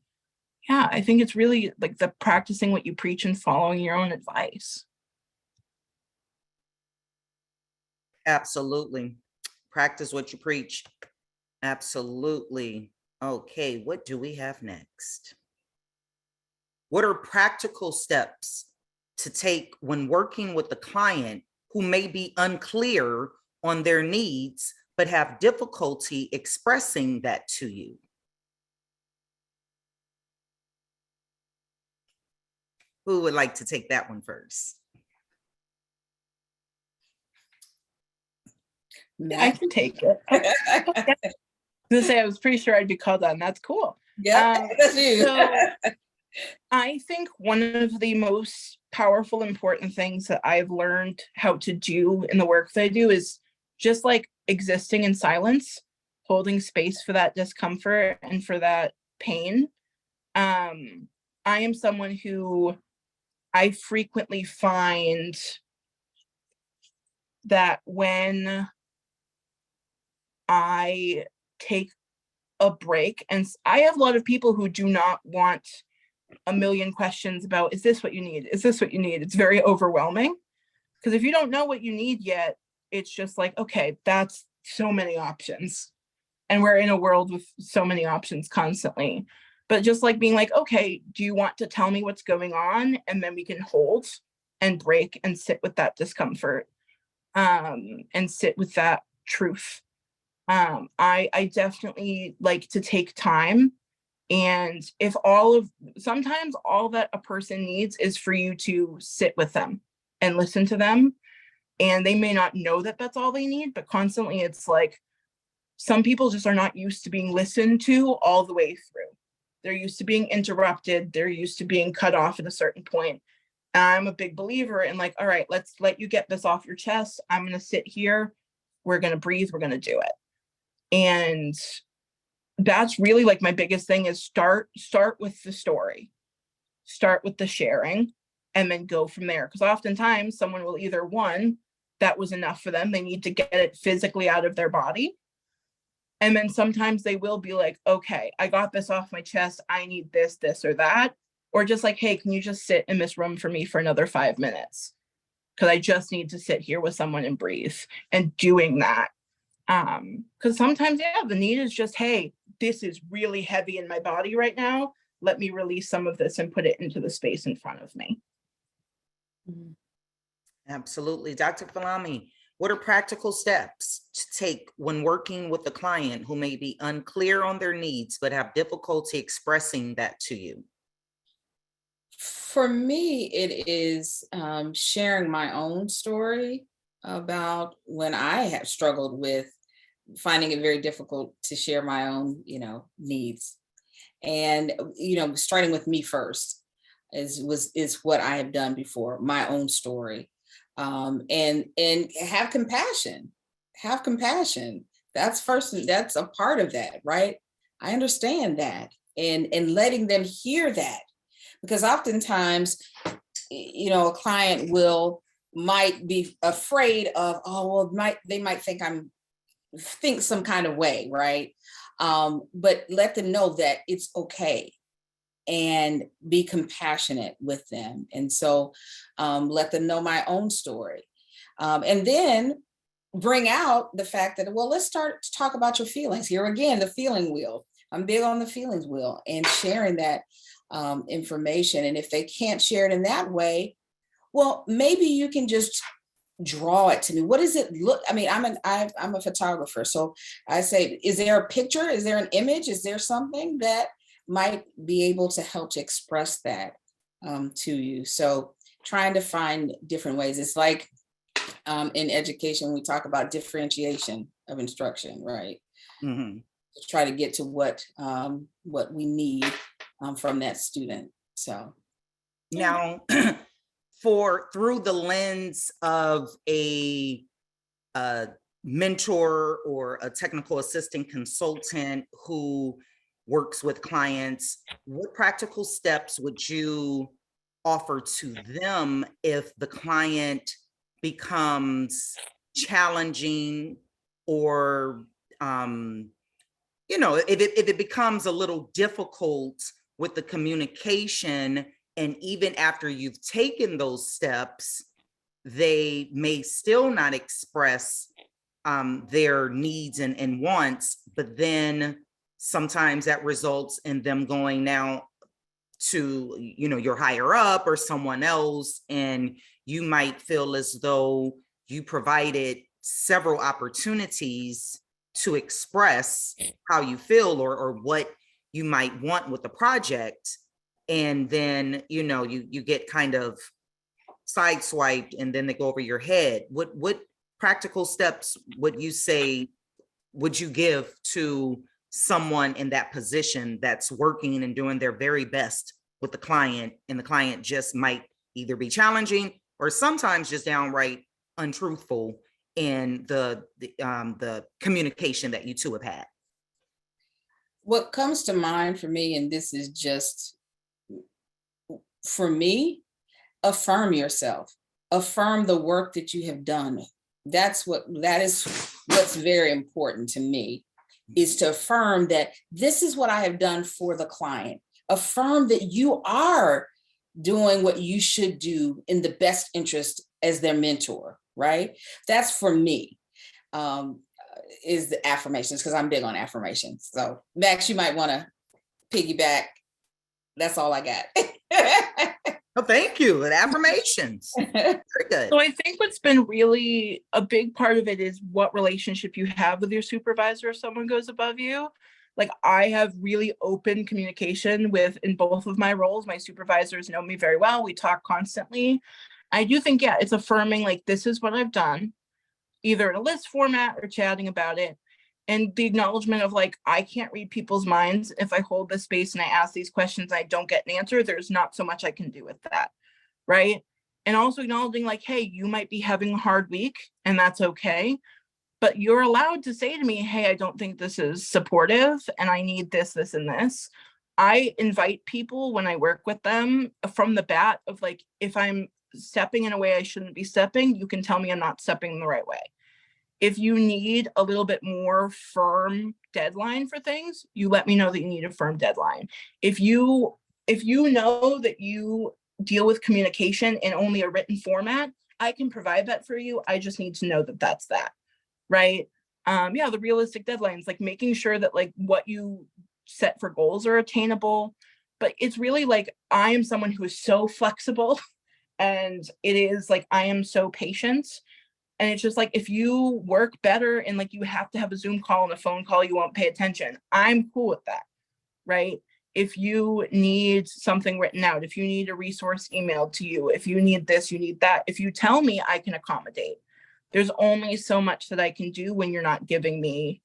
Yeah, I think it's really like the practicing what you preach and following your own advice. Absolutely. Practice what you preach. Absolutely. Okay, what do we have next? What are practical steps to take when working with a client who may be unclear on their needs, but have difficulty expressing that to you? Who would like to take that one first? I can take it. I was pretty sure I'd be called on. That's cool. Yeah, that's you. So I think one of the most powerful, important things that I've learned how to do in the work that I do is just like existing in silence, holding space for that discomfort and for that pain. I am someone who I frequently find that when I take a break, and I have a lot of people who do not want a million questions about, is this what you need? Is this what you need? It's very overwhelming because if you don't know what you need yet, it's just like, okay, that's so many options. And we're in a world with so many options constantly. But just like being like, okay, do you want to tell me what's going on? And then we can hold and break and sit with that discomfort and sit with that truth. I definitely like to take time. And if sometimes all that a person needs is for you to sit with them and listen to them. And they may not know that that's all they need, but constantly it's like, some people just are not used to being listened to all the way through. They're used to being interrupted. They're used to being cut off at a certain point. And I'm a big believer in like, all right, let's let you get this off your chest. I'm going to sit here we're going to breathe, we're going to do it. And that's really like my biggest thing is start with the story, start with the sharing, and then go from there. Because oftentimes someone will either, one, that was enough for them, they need to get it physically out of their body. And then sometimes they will be like, okay, I got this off my chest, I need this, this, or that. Or just like, hey, can you just sit in this room for me for another 5 minutes? Because I just need to sit here with someone and breathe. And doing that. Because sometimes, yeah, the need is just, hey, this is really heavy in my body right now. Let me release some of this and put it into the space in front of me. Absolutely. Dr. Falami, what are practical steps to take when working with a client who may be unclear on their needs, but have difficulty expressing that to you? For me, it is sharing my own story about when I have struggled with finding it very difficult to share my own, needs. And, starting with me first is what I have done before, my own story. And have compassion. Have compassion. That's a part of that, right? I understand that. And letting them hear that. Because oftentimes, a client might be afraid of, they might think some kind of way, right? But let them know that it's okay and be compassionate with them. And so let them know my own story. And then bring out the fact that, well, let's start to talk about your feelings. Here again, the feeling wheel. I'm big on the feelings wheel and sharing that information. And if they can't share it in that way, well, maybe you can just draw it to me. What does it look? I mean, I'm a photographer. So I say, is there a picture? Is there an image? Is there something that might be able to help to express that to you? So trying to find different ways. It's like in education, we talk about differentiation of instruction, right? Mm-hmm. To try to get to what we need from that student. So now through the lens of a mentor or a technical assistant consultant who works with clients, what practical steps would you offer to them if the client becomes challenging or if it becomes a little difficult with the communication, and even after you've taken those steps, they may still not express their needs and wants, but then sometimes that results in them going now to, your higher up or someone else, and you might feel as though you provided several opportunities to express how you feel or what you might want with the project. And then, you get kind of sideswiped and then they go over your head. What practical steps would you say, would you give to someone in that position that's working and doing their very best with the client, and the client just might either be challenging or sometimes just downright untruthful in the communication that you two have had? What comes to mind for me, and this is just for me, affirm yourself, affirm the work that you have done. That is what's very important to me, is to affirm that this is what I have done for the client. Affirm that you are doing what you should do in the best interest as their mentor, right? That's for me, is the affirmations, because I'm big on affirmations. So Max, you might want to piggyback. That's all I got. Oh, thank you. And affirmations. Very good. So I think what's been really a big part of it is what relationship you have with your supervisor if someone goes above you. Like, I have really open communication in both of my roles. My supervisors know me very well. We talk constantly. I do think, yeah, it's affirming, like, this is what I've done, either in a list format or chatting about it. And the acknowledgement of, like, I can't read people's minds. If I hold this space and I ask these questions, I don't get an answer, there's not so much I can do with that, right? And also acknowledging, like, hey, you might be having a hard week and that's okay. but you're allowed to say to me, hey, I don't think this is supportive and I need this, this, and this. I invite people when I work with them from the bat of like, if I'm stepping in a way I shouldn't be stepping, you can tell me I'm not stepping in the right way. If you need a little bit more firm deadline for things, you let me know that you need a firm deadline. If you know that you deal with communication in only a written format, I can provide that for you. I just need to know that that's that, right? Yeah, the realistic deadlines, like making sure that like what you set for goals are attainable. But it's really like, I am someone who is so flexible and it is like, I am so patient. And it's just like, if you work better and like you have to have a Zoom call and a phone call, you won't pay attention. I'm cool with that, right? If you need something written out, if you need a resource emailed to you, if you need this, you need that, if you tell me, I can accommodate. There's only so much that I can do when you're not giving me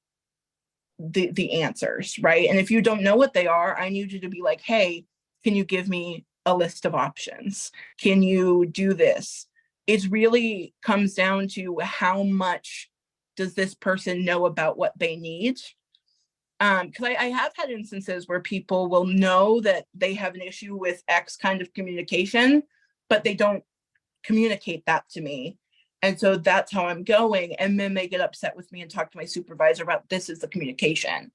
the answers, right? And if you don't know what they are, I need you to be like, hey, can you give me a list of options? Can you do this? It really comes down to how much does this person know about what they need? Because I have had instances where people will know that they have an issue with X kind of communication, but they don't communicate that to me. And so that's how I'm going. And then they get upset with me and talk to my supervisor about this is the communication.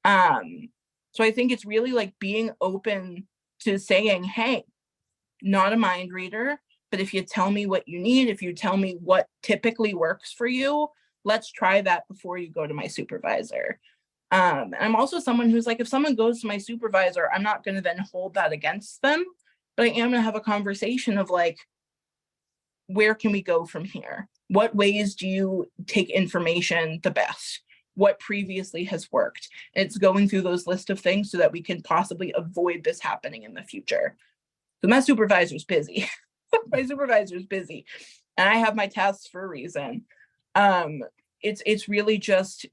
So I think it's really like being open to saying, hey, not a mind reader, but if you tell me what you need, if you tell me what typically works for you, let's try that before you go to my supervisor. And I'm also someone who's like, if someone goes to my supervisor, I'm not going to then hold that against them, but I am going to have a conversation of like, where can we go from here? What ways do you take information the best? What previously has worked? And it's going through those list of things so that we can possibly avoid this happening in the future. So my supervisor's busy. My supervisor's busy. And I have my tasks for a reason. It's really just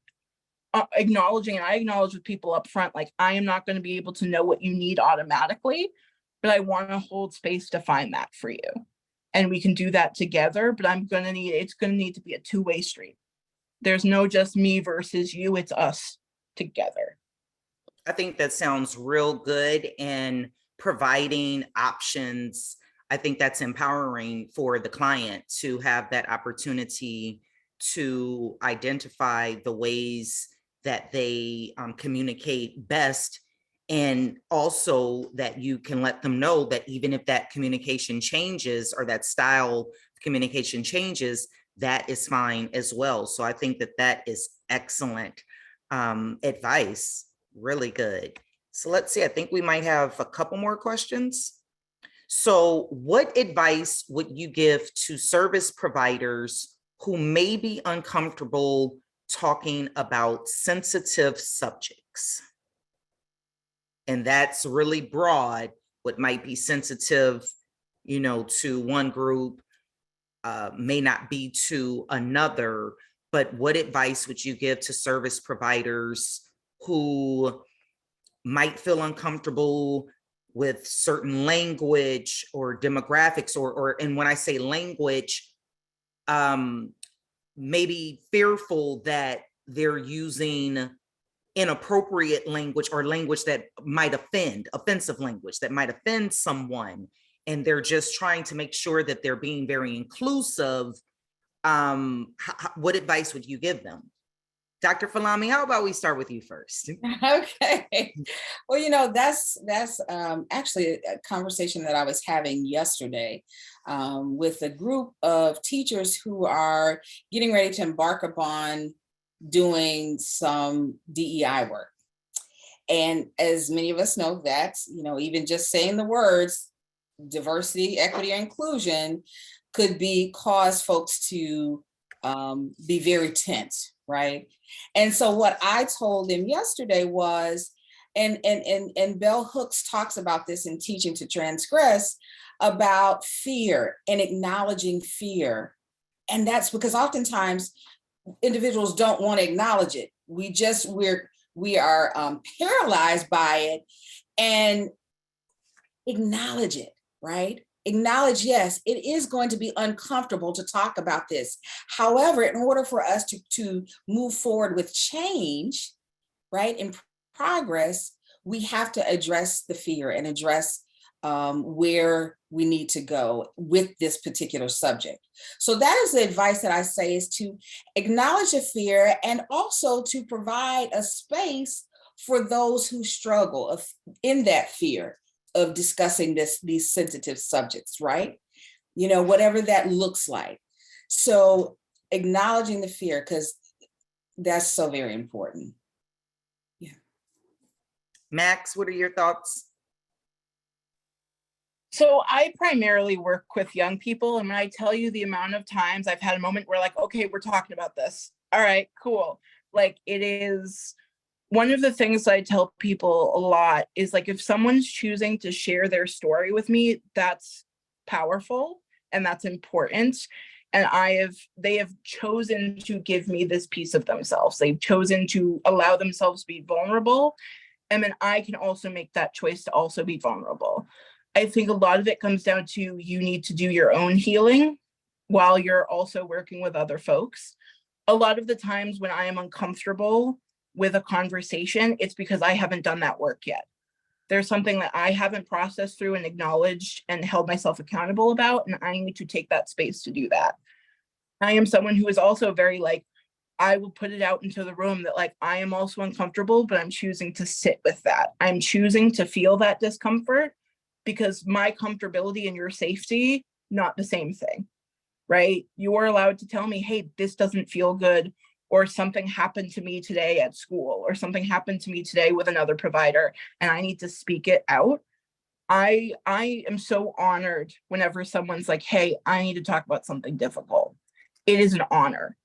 acknowledging, and I acknowledge with people up front, like I am not going to be able to know what you need automatically, but I want to hold space to find that for you. And we can do that together, but it's going to need to be a two-way street. There's no just me versus you, it's us together. I think that sounds real good, and providing options. I think that's empowering for the client to have that opportunity to identify the ways that they communicate best. And also that you can let them know that even if that communication changes or that style of communication changes, that is fine as well. So I think that that is excellent advice, really good. So let's see, I think we might have a couple more questions. So what advice would you give to service providers who may be uncomfortable talking about sensitive subjects? And that's really broad. What might be sensitive, to one group may not be to another. But what advice would you give to service providers who might feel uncomfortable with certain language or demographics, and when I say language, maybe fearful that they're using inappropriate language or language that might offensive language that might offend someone, and they're just trying to make sure that they're being very inclusive. What advice would you give them? Dr. Falami, how about we start with you first? Okay. Well, that's actually a conversation that I was having yesterday with a group of teachers who are getting ready to embark upon doing some DEI work. And as many of us know, that's, even just saying the words diversity, equity, and inclusion could cause folks to be very tense, right? And so what I told them yesterday was, and Bell Hooks talks about this in Teaching to Transgress, about fear and acknowledging fear. And that's because oftentimes individuals don't want to acknowledge it. We are paralyzed by it, and acknowledge it, right? acknowledge, yes, it is going to be uncomfortable to talk about this. However, in order for us to move forward with change, right, and progress, we have to address the fear and address where we need to go with this particular subject. So that is the advice that I say, is to acknowledge a fear and also to provide a space for those who struggle in that fear of discussing these sensitive subjects, right? You know, whatever that looks like. So acknowledging the fear, because that's so very important. Yeah. Max, what are your thoughts? So I primarily work with young people, and when I tell you the amount of times I've had a moment where, like, okay, we're talking about this. All right, cool. Like, it is one of the things I tell people a lot is, like, if someone's choosing to share their story with me, that's powerful and that's important. And they have chosen to give me this piece of themselves. They've chosen to allow themselves to be vulnerable. And then I can also make that choice to also be vulnerable. I think a lot of it comes down to, you need to do your own healing while you're also working with other folks. A lot of the times when I am uncomfortable with a conversation, it's because I haven't done that work yet. There's something that I haven't processed through and acknowledged and held myself accountable about, and I need to take that space to do that. I am someone who is also very, like, I will put it out into the room that, like, I am also uncomfortable, but I'm choosing to sit with that. I'm choosing to feel that discomfort, because my comfortability and your safety, not the same thing, right? You are allowed to tell me, hey, this doesn't feel good, or something happened to me today at school, or something happened to me today with another provider, and I need to speak it out. I am so honored whenever someone's like, hey, I need to talk about something difficult. It is an honor.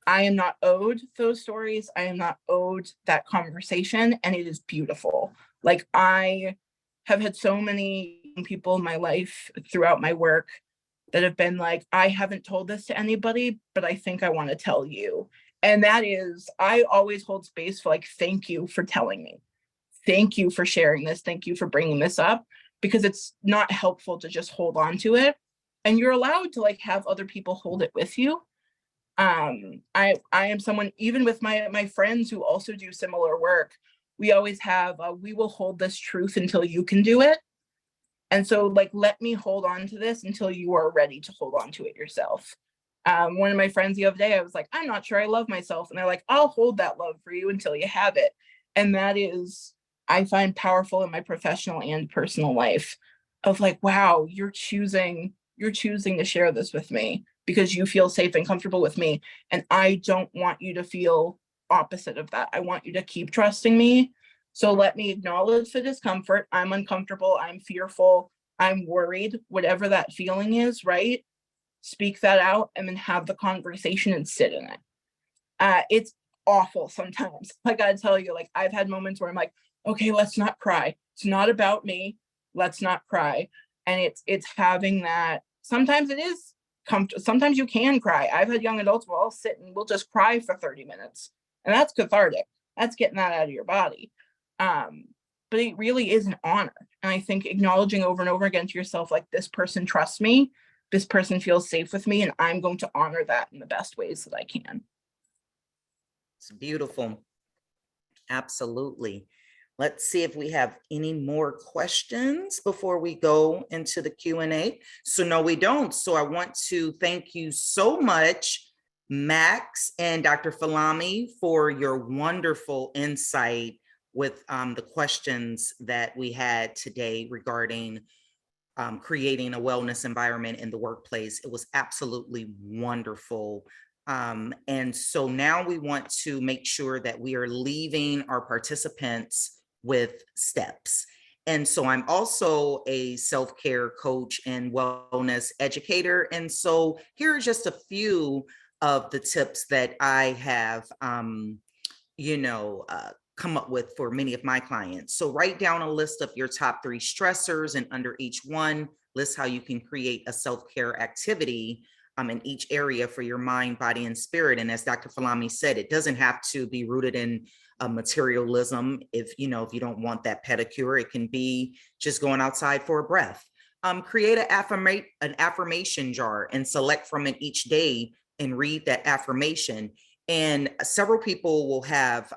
I am not owed those stories. I am not owed that conversation, and it is beautiful. Like, I have had so many people in my life throughout my work that have been like, I haven't told this to anybody, but I think I want to tell you. And that is, I always hold space for, like, thank you for telling me. Thank you for sharing this. Thank you for bringing this up, because it's not helpful to just hold on to it. And you're allowed to, like, have other people hold it with you. I am someone, even with my friends who also do similar work, we always have, we will hold this truth until you can do it. And so, like, let me hold on to this until you are ready to hold on to it yourself. One of my friends the other day, I was like, I'm not sure I love myself. And they're like, I'll hold that love for you until you have it. And that is, I find powerful in my professional and personal life, of like, wow, you're choosing to share this with me because you feel safe and comfortable with me. And I don't want you to feel opposite of that. I want you to keep trusting me. So let me acknowledge the discomfort. I'm uncomfortable. I'm fearful. I'm worried, whatever that feeling is, right? Speak that out and then have the conversation and sit in it. It's awful sometimes. I gotta tell you, like, I've had moments where I'm like, okay, let's not cry. It's not about me. Let's not cry. And it's having that. Sometimes it is sometimes you can cry. I've had young adults where I'll sit and we'll just cry for 30 minutes. And that's cathartic. That's getting that out of your body. But it really is an honor. And I think acknowledging over and over again to yourself, like, this person trusts me, this person feels safe with me, and I'm going to honor that in the best ways that I can. It's beautiful. Absolutely. Let's see if we have any more questions before we go into the Q&A. So no, we don't. So I want to thank you so much, Max and Dr. Falami, for your wonderful insight with the questions that we had today regarding creating a wellness environment in the workplace. It was absolutely wonderful. And so now we want to make sure that we are leaving our participants with steps. And so I'm also a self-care coach and wellness educator. And so here are just a few of the tips that I have, come up with for many of my clients. So write down a list of your top 3 stressors, and under each one, list how you can create a self-care activity in each area for your mind, body, and spirit. And as Dr. Falami said, it doesn't have to be rooted in materialism. If you don't want that pedicure, it can be just going outside for a breath. create an affirmation jar and select from it each day and read that affirmation. And several people will have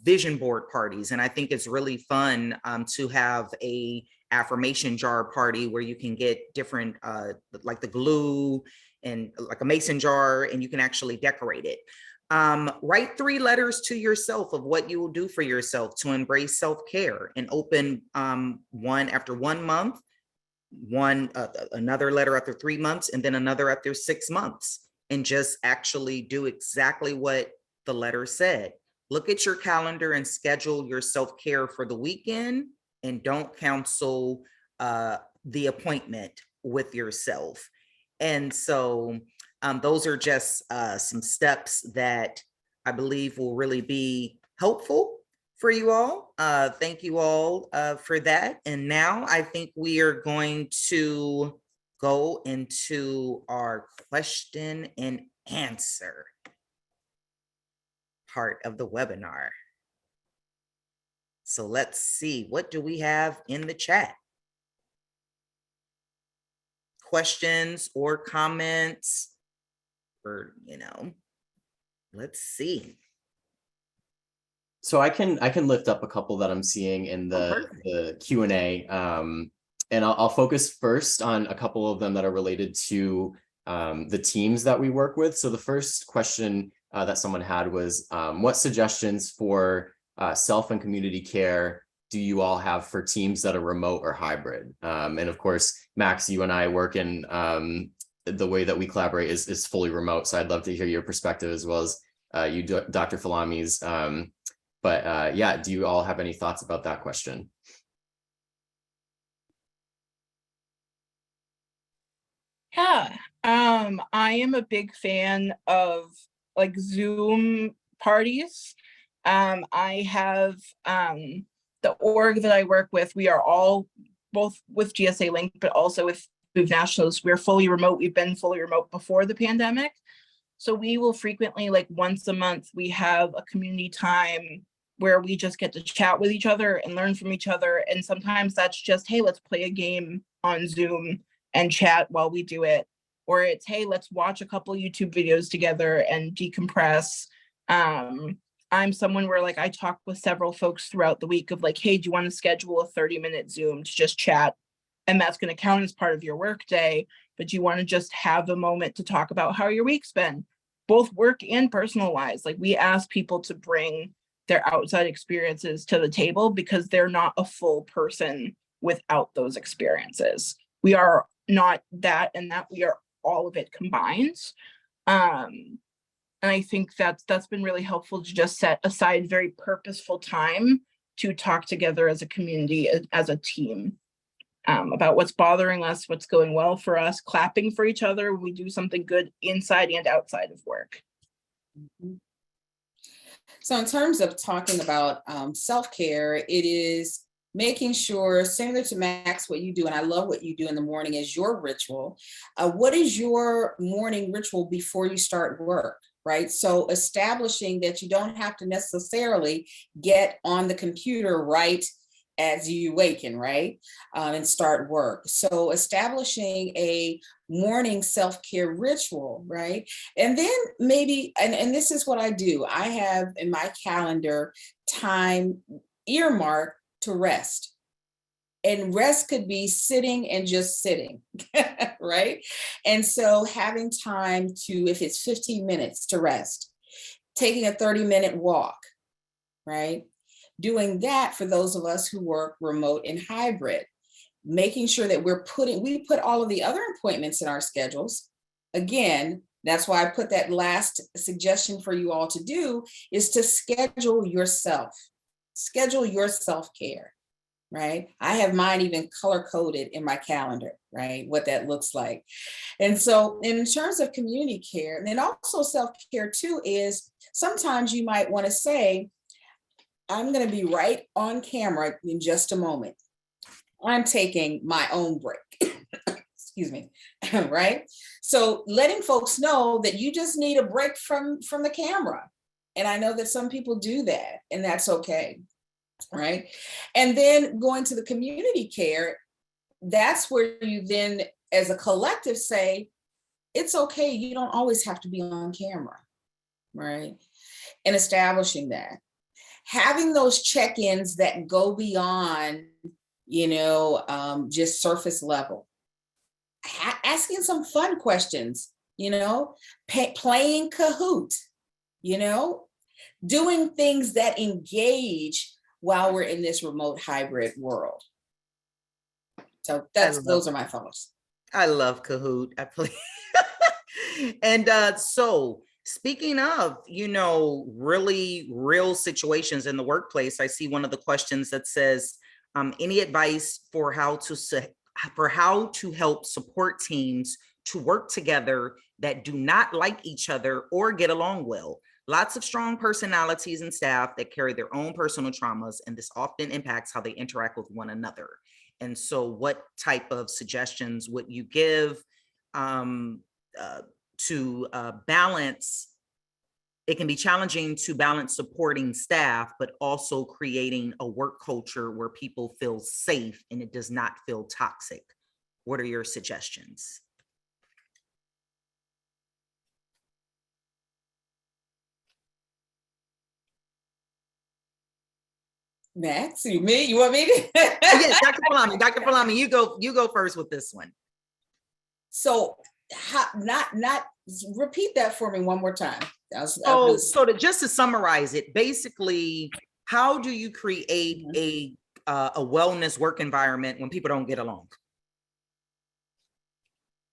vision board parties. And I think it's really fun to have a affirmation jar party where you can get different, like the glue and like a mason jar, and you can actually decorate it. Write 3 letters to yourself of what you will do for yourself to embrace self-care, and open one after 1 month, another letter after 3 months, and then another after 6 months, and just actually do exactly what the letter said. Look at your calendar and schedule your self-care for the weekend, and don't cancel the appointment with yourself. And so those are just some steps that I believe will really be helpful for you all. Thank you all for that. And now I think we are going to go into our question and answer part of the webinar. So let's see, what do we have in the chat? Questions or comments, or, let's see. So I can lift up a couple that I'm seeing in the Q&A, and I'll focus first on a couple of them that are related to the teams that we work with. So the first question that someone had was, what suggestions for self and community care do you all have for teams that are remote or hybrid? And of course, Max, you and I work in the way that we collaborate is fully remote. So I'd love to hear your perspective, as well as you, Dr. Falami's. But yeah, do you all have any thoughts about that question? Yeah, I am a big fan of like Zoom parties. I have the org that I work with, we are all both with GSA Link, but also with Move Nationals. We're fully remote. We've been fully remote before the pandemic. So we will frequently, like once a month, we have a community time where we just get to chat with each other and learn from each other. And sometimes that's just, hey, let's play a game on Zoom and chat while we do it. Or it's, hey, let's watch a couple YouTube videos together and decompress. I'm someone where like I talk with several folks throughout the week of like, hey, do you want to schedule a 30-minute Zoom to just chat? And that's going to count as part of your work day, but you want to just have a moment to talk about how your week's been, both work and personal wise. Like we ask people to bring their outside experiences to the table because they're not a full person without those experiences. We are not that and that, we are all of it combined. And I think that's been really helpful to just set aside very purposeful time to talk together as a community, as a team, about what's bothering us, what's going well for us, clapping for each other when we do something good inside and outside of work. So in terms of talking about self-care, it is making sure, similar to Max, what you do, and I love what you do in the morning is your ritual. What is your morning ritual before you start work, right? So establishing that you don't have to necessarily get on the computer right as you awaken, right? And start work. So establishing a morning self-care ritual, right? And then maybe, and this is what I do, I have in my calendar time earmarked to rest. And rest could be sitting and just sitting, right? And so having time to, if it's 15 minutes to rest, taking a 30-minute walk, right? Doing that for those of us who work remote and hybrid, making sure that we put all of the other appointments in our schedules. Again, that's why I put that last suggestion for you all to do is to schedule yourself. Schedule your self-care, right? I have mine even color-coded in my calendar, right? What that looks like. And so in terms of community care, and then also self-care too, is sometimes you might want to say, I'm going to be right on camera in just a moment. I'm taking my own break. Excuse me, right? So letting folks know that you just need a break from the camera. And I know that some people do that, and that's okay, right? And then going to the community care, that's where you then, as a collective, say, it's okay, you don't always have to be on camera, right? And establishing that. Having those check-ins that go beyond, just surface level. Asking some fun questions, playing Kahoot, doing things that engage while we're in this remote hybrid world. So those are my thoughts. I love Kahoot. I play. And so speaking of, really real situations in the workplace, I see one of the questions that says, any advice for how to help support teams to work together that do not like each other or get along well? Lots of strong personalities and staff that carry their own personal traumas, and this often impacts how they interact with one another. And so what type of suggestions would you give to balance? It can be challenging to balance supporting staff, but also creating a work culture where people feel safe and it does not feel toxic. What are your suggestions? Max, you want me to? Yes, Dr. Palami, you go first with this one. So not repeat that for me one more time. Just to summarize it, basically, how do you create a wellness work environment when people don't get along?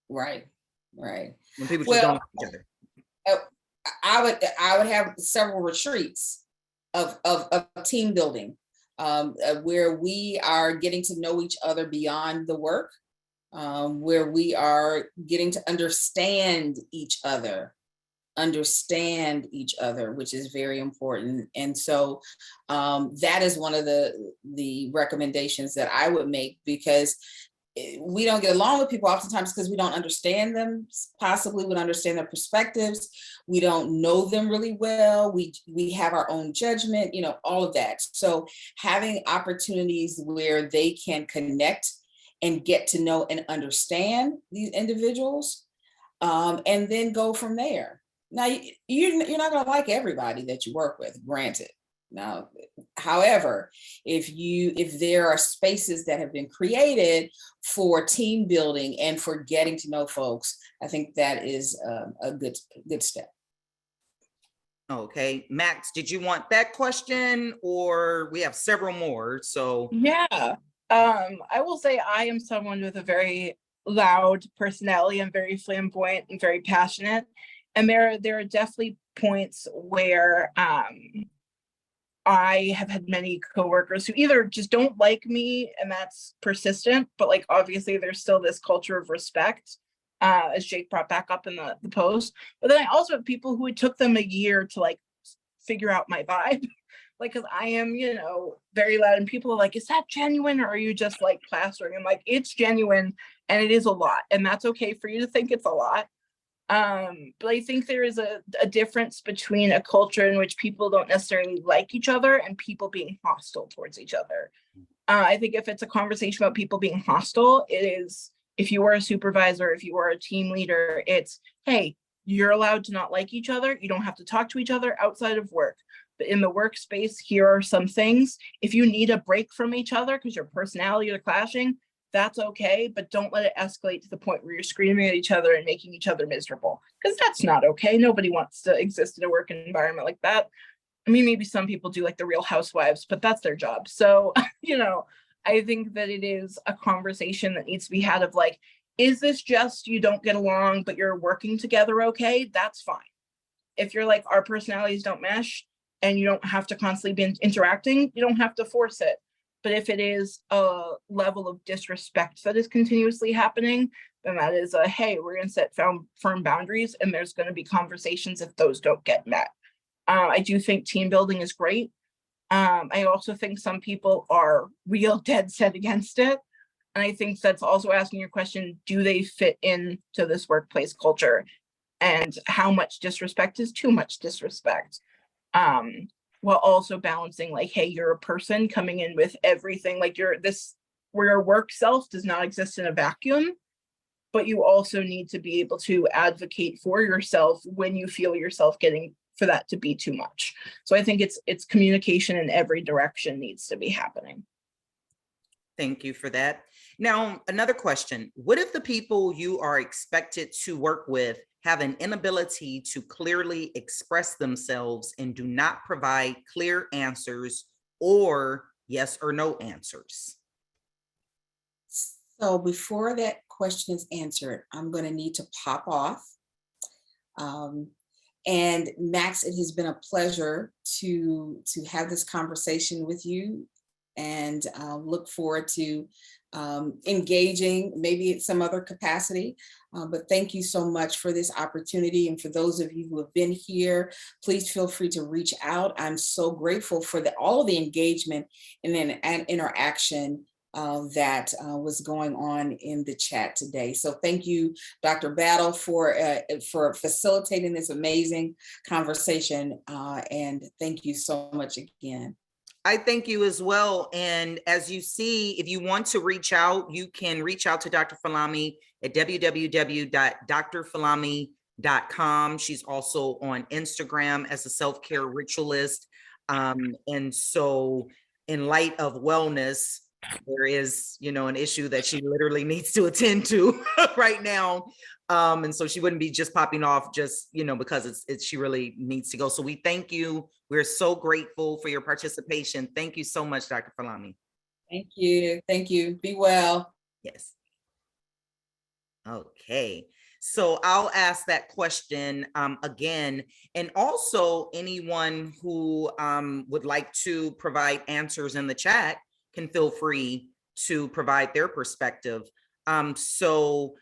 Right. When people just don't like each other. I would have several retreats of team building, where we are getting to know each other beyond the work, where we are getting to understand each other, which is very important. And so that is one of the recommendations that I would make, because we don't get along with people oftentimes because we don't understand them. Possibly we don't understand their perspectives. We don't know them really well. We have our own judgment, all of that. So having opportunities where they can connect and get to know and understand these individuals, and then go from there. Now, you're not going to like everybody that you work with, granted. Now, however, if there are spaces that have been created for team building and for getting to know folks, I think that is a good step. Okay, Max, did you want that question, or we have several more? So yeah, I will say I am someone with a very loud personality. I'm very flamboyant and very passionate, and there are definitely points where I have had many coworkers who either just don't like me, and that's persistent, but like obviously there's still this culture of respect, as Jake brought back up in the post. But then I also have people who it took them a year to like figure out my vibe, like, because I am, very loud, and people are like, is that genuine, or are you just like plastering? I'm like, it's genuine, and it is a lot, and that's okay for you to think it's a lot. But I think there is a difference between a culture in which people don't necessarily like each other and people being hostile towards each other. I think if it's a conversation about people being hostile, it is, if you are a supervisor, if you are a team leader, it's, hey, you're allowed to not like each other. You don't have to talk to each other outside of work. But in the workspace, here are some things. If you need a break from each other because your personalities are clashing, that's okay, but don't let it escalate to the point where you're screaming at each other and making each other miserable, because that's not okay. Nobody wants to exist in a work environment like that. I mean, maybe some people do, like the Real Housewives, but that's their job. So, I think that it is a conversation that needs to be had of like, is this just you don't get along, but you're working together okay? That's fine. If you're like, our personalities don't mesh and you don't have to constantly be interacting, you don't have to force it. But if it is a level of disrespect that is continuously happening, then that is a, hey, we're going to set firm boundaries, and there's going to be conversations if those don't get met. I do think team building is great. I also think some people are real dead set against it. And I think that's also asking your question, do they fit into this workplace culture? And how much disrespect is too much disrespect? While also balancing like, hey, you're a person coming in with everything, like you're this where your work self does not exist in a vacuum, but you also need to be able to advocate for yourself when you feel yourself getting for that to be too much. So I think it's communication in every direction needs to be happening. Thank you for that. Now, another question. What if the people you are expected to work with have an inability to clearly express themselves and do not provide clear answers or yes or no answers? So before that question is answered, I'm going to need to pop off. And Max, it has been a pleasure to have this conversation with you, and look forward to engaging maybe at some other capacity. But thank you so much for this opportunity. And for those of you who have been here, please feel free to reach out. I'm so grateful for all the engagement and interaction that was going on in the chat today. So thank you, Dr. Battle, for facilitating this amazing conversation. And thank you so much again. I thank you as well. And as you see, if you want to reach out, you can reach out to Dr. Falami at www.drfalami.com. She's also on Instagram as a self-care ritualist. And so in light of wellness, there is, an issue that she literally needs to attend to right now. And so she wouldn't be just popping off just, because she really needs to go. So we thank you. We're so grateful for your participation. Thank you so much, Dr. Falami. Thank you. Thank you. Be well. Yes. Okay. So I'll ask that question again. And also anyone who would like to provide answers in the chat can feel free to provide their perspective. The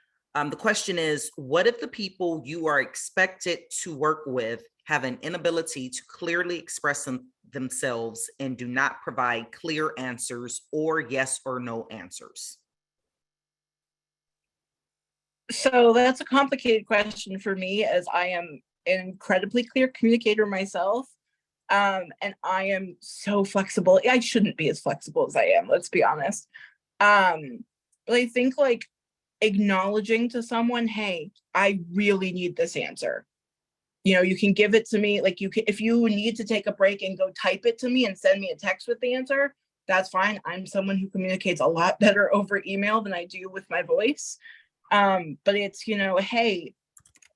question is, what if the people you are expected to work with have an inability to clearly express themselves and do not provide clear answers or yes or no answers? So that's a complicated question for me, as I am an incredibly clear communicator myself. And I am so flexible. I shouldn't be as flexible as I am, let's be honest. But I think like acknowledging to someone, hey, I really need this answer. You can give it to me. Like if you need to take a break and go type it to me and send me a text with the answer, that's fine. I'm someone who communicates a lot better over email than I do with my voice. But it's, hey,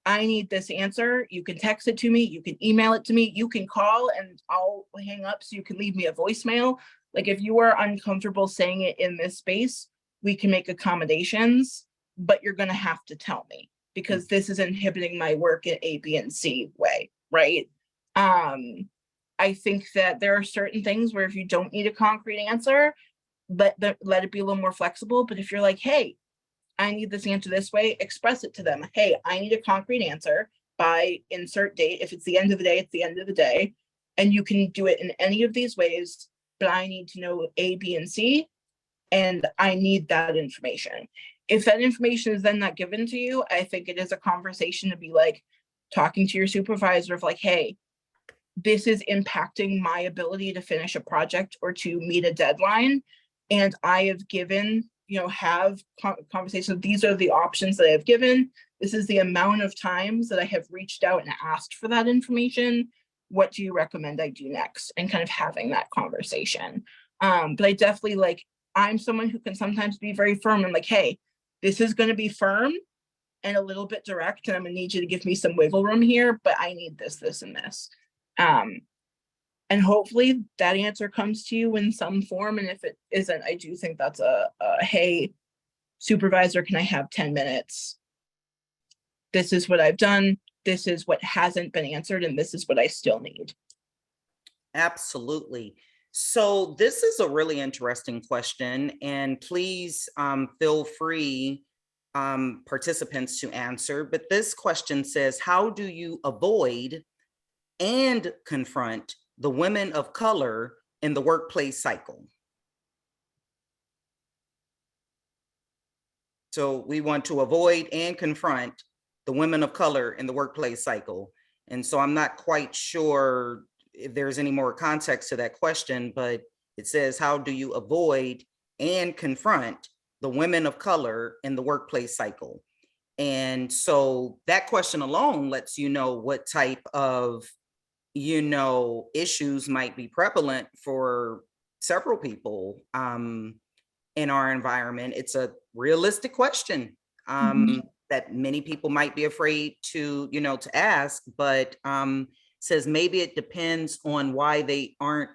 I need this answer. You can text it to me. You can email it to me. You can call and I'll hang up so you can leave me a voicemail. Like if you are uncomfortable saying it in this space, we can make accommodations, but you're going to have to tell me because this is inhibiting my work in A, B, and C way, right? I think that there are certain things where if you don't need a concrete answer, let it be a little more flexible. But if you're like, hey, I need this answer this way, express it to them. Hey, I need a concrete answer by insert date. If it's the end of the day, it's the end of the day. And you can do it in any of these ways, but I need to know A, B, and C, and I need that information. If that information is then not given to you, I think it is a conversation to be like talking to your supervisor of like, hey, this is impacting my ability to finish a project or to meet a deadline. And I have given, have conversations. These are the options that I've given. This is the amount of times that I have reached out and asked for that information. What do you recommend I do next? And kind of having that conversation. But I definitely I'm someone who can sometimes be very firm and like, hey, this is going to be firm and a little bit direct, and I'm going to need you to give me some wiggle room here, but I need this, this, and this. And hopefully that answer comes to you in some form. And if it isn't, I do think that's a hey, supervisor, can I have 10 minutes? This is what I've done. This is what hasn't been answered. And this is what I still need. Absolutely. So this is a really interesting question, and please feel free, participants, to answer. But this question says, how do you avoid and confront the women of color in the workplace cycle? So we want to avoid and confront the women of color in the workplace cycle. And so I'm not quite sure if there's any more context to that question, but it says, how do you avoid and confront the women of color in the workplace cycle. And so that question alone lets you know what type of, issues might be prevalent for several people in our environment. It's a realistic question that many people might be afraid to, to ask, but says maybe it depends on why they aren't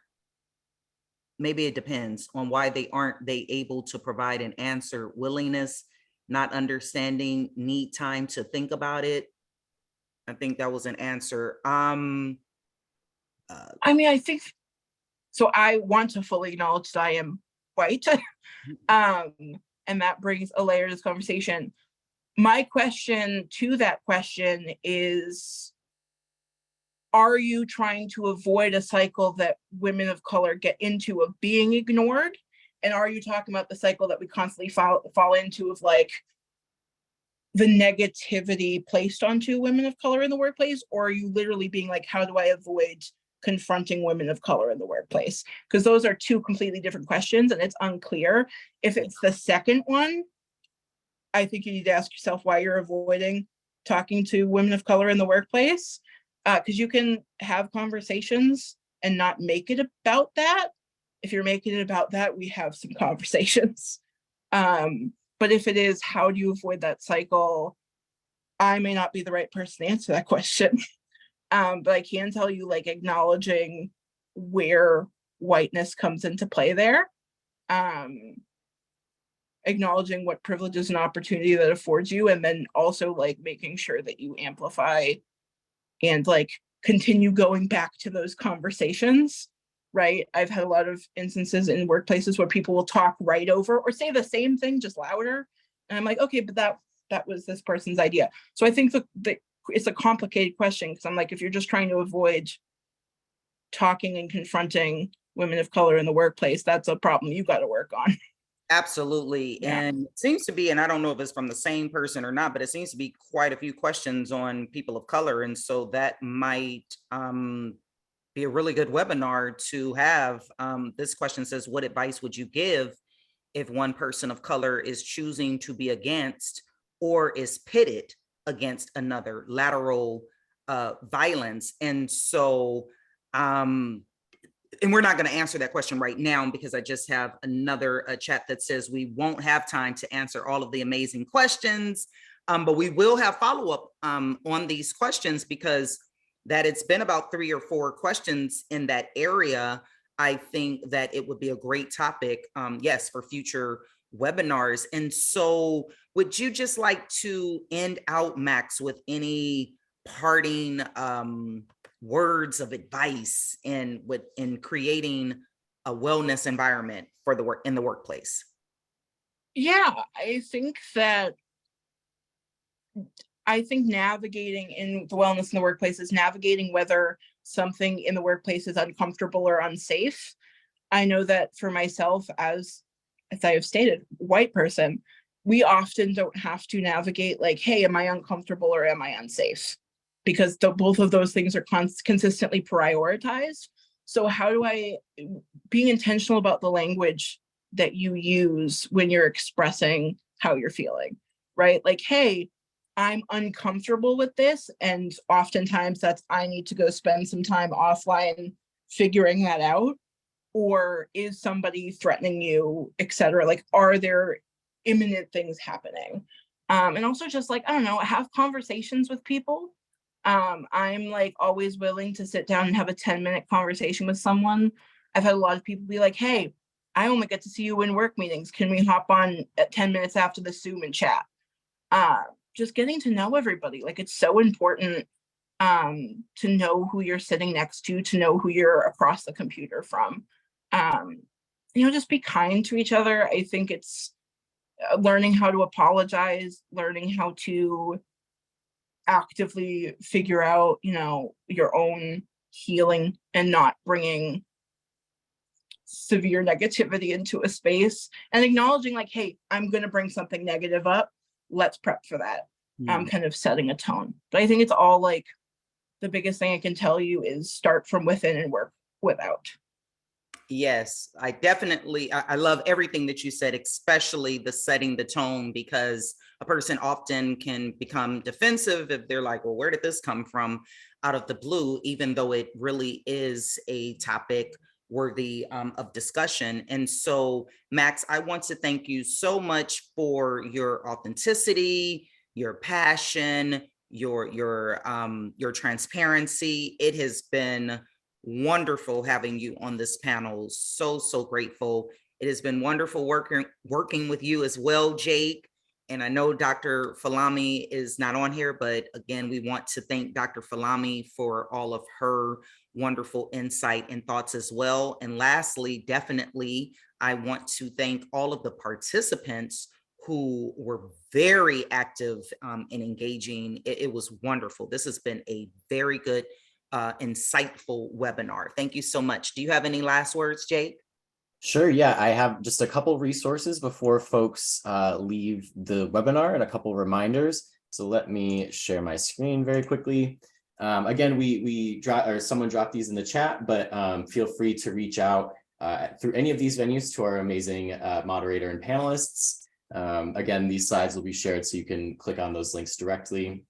able to provide an answer. Willingness, not understanding, need time to think about it. I think that was an answer. I mean, I think so. I want to fully acknowledge that I am white, and that brings a layer to this conversation. My question to that question is, are you trying to avoid a cycle that women of color get into of being ignored? And are you talking about the cycle that we constantly fall into of like the negativity placed onto women of color in the workplace? Or are you literally being like, how do I avoid confronting women of color in the workplace? Because those are two completely different questions, and it's unclear. If it's the second one, I think you need to ask yourself why you're avoiding talking to women of color in the workplace. Because you can have conversations and not make it about that. If you're making it about that, we have some conversations. But if it is, how do you avoid that cycle? I may not be the right person to answer that question. But I can tell you, like, acknowledging where whiteness comes into play there. Acknowledging what privileges and opportunity that affords you, and then also like making sure that you amplify and like continue going back to those conversations, right? I've had a lot of instances in workplaces where people will talk right over or say the same thing, just louder. And I'm like, okay, but that was this person's idea. So I think that it's a complicated question, because I'm like, if you're just trying to avoid talking and confronting women of color in the workplace, that's a problem you got to work on. Absolutely. Yeah. And it seems to be, and I don't know if it's from the same person or not, but it seems to be quite a few questions on people of color. And so that might be a really good webinar to have. This question says, what advice would you give if one person of color is choosing to be against or is pitted against another? Lateral violence. And so and we're not going to answer that question right now, because I just have another chat that says we won't have time to answer all of the amazing questions, but we will have follow-up on these questions, because that it's been about 3 or 4 questions in that area. I think that it would be a great topic, yes, for future webinars. And so would you just like to end out, Max, with any parting words of advice in creating a wellness environment for the work in the workplace? Yeah, I think navigating in the wellness in the workplace is navigating whether something in the workplace is uncomfortable or unsafe. I know that for myself, as I have stated, white person, we often don't have to navigate like, hey, am I uncomfortable or am I unsafe? Because both of those things are consistently prioritized. So how do I be intentional about the language that you use when you're expressing how you're feeling, right? Like, hey, I'm uncomfortable with this. And oftentimes that's, I need to go spend some time offline figuring that out. Or is somebody threatening you, etc.? Like, are there imminent things happening? And also just like, I don't know, have conversations with people. I'm like always willing to sit down and have a 10-minute conversation with someone. I've had a lot of people be like, hey, I only get to see you in work meetings. Can we hop on at 10 minutes after the Zoom and chat? Just getting to know everybody. Like, it's so important to know who you're sitting next to know who you're across the computer from. Just be kind to each other. I think it's learning how to apologize, learning how to actively figure out, your own healing and not bringing severe negativity into a space, and acknowledging like, hey, I'm going to bring something negative up. Let's prep for that. Kind of setting a tone. But I think it's all like, the biggest thing I can tell you is start from within and work without. Yes, I love everything that you said, especially the setting the tone, because a person often can become defensive if they're like, well, where did this come from out of the blue, even though it really is a topic worthy of discussion. And so, Max, I want to thank you so much for your authenticity, your passion, your transparency. It has been wonderful having you on this panel. So grateful. It has been wonderful working with you as well, Jake. And I know Dr. Falami is not on here, but again, we want to thank Dr. Falami for all of her wonderful insight and thoughts as well. And lastly, definitely, I want to thank all of the participants who were very active and engaging. It was wonderful. This has been a very good, insightful webinar. Thank you so much. Do you have any last words, Jake? Sure. Yeah, I have just a couple resources before folks leave the webinar and a couple reminders. So let me share my screen very quickly. Again, someone dropped these in the chat, but feel free to reach out through any of these venues to our amazing moderator and panelists. Again, these slides will be shared so you can click on those links directly.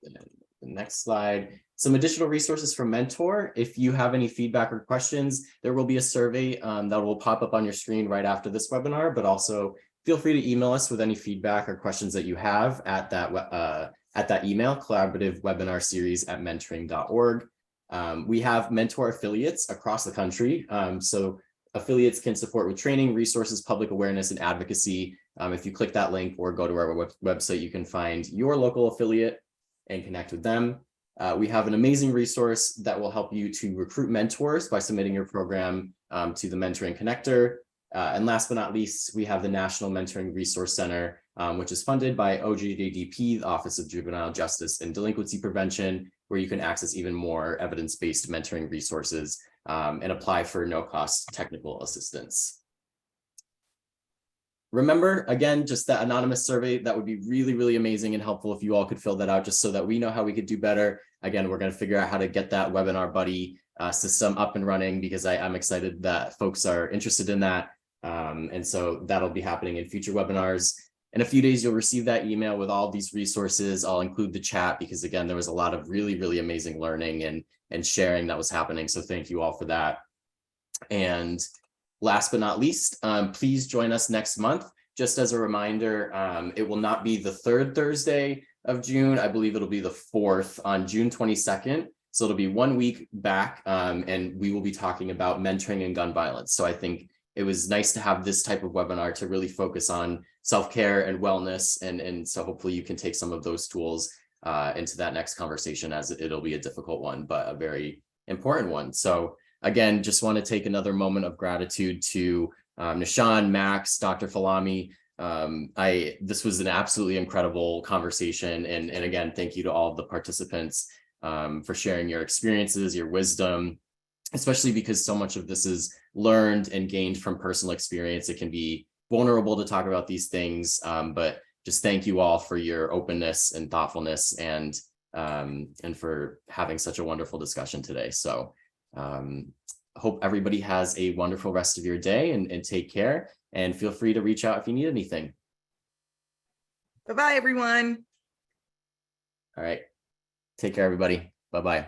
The next slide. Some additional resources from Mentor. If you have any feedback or questions, there will be a survey that will pop up on your screen right after this webinar, but also feel free to email us with any feedback or questions that you have at that email, collaborativewebinarseries@mentoring.org. We have Mentor affiliates across the country. So affiliates can support with training, resources, public awareness, and advocacy. If you click that link or go to our website, you can find your local affiliate and connect with them. We have an amazing resource that will help you to recruit mentors by submitting your program to the Mentoring Connector. And last but not least, we have the National Mentoring Resource Center, which is funded by OJDP, the Office of Juvenile Justice and Delinquency Prevention, where you can access even more evidence-based mentoring resources and apply for no-cost technical assistance. Remember, again, just that anonymous survey, that would be really, really amazing and helpful if you all could fill that out just so that we know how we could do better. Again, we're going to figure out how to get that webinar buddy system up and running because I'm excited that folks are interested in that. And so that'll be happening in future webinars. In a few days, you'll receive that email with all these resources. I'll include the chat because, again, there was a lot of really, really amazing learning and sharing that was happening. So thank you all for that. And last but not least, please join us next month. Just as a reminder, it will not be the third Thursday of June. I believe it'll be the 4th on June 22nd. So it'll be 1 week back, and we will be talking about mentoring and gun violence. So I think it was nice to have this type of webinar to really focus on self-care and wellness. And so hopefully you can take some of those tools into that next conversation, as it'll be a difficult one, but a very important one. So again, just want to take another moment of gratitude to Nishan, Max, Dr. Falami. This was an absolutely incredible conversation. And again, thank you to all of the participants for sharing your experiences, your wisdom, especially because so much of this is learned and gained from personal experience. It can be vulnerable to talk about these things, but just thank you all for your openness and thoughtfulness and for having such a wonderful discussion today. So hope everybody has a wonderful rest of your day and take care, and feel free to reach out if you need anything. Bye-bye, everyone. All right. Take care, everybody. Bye-bye.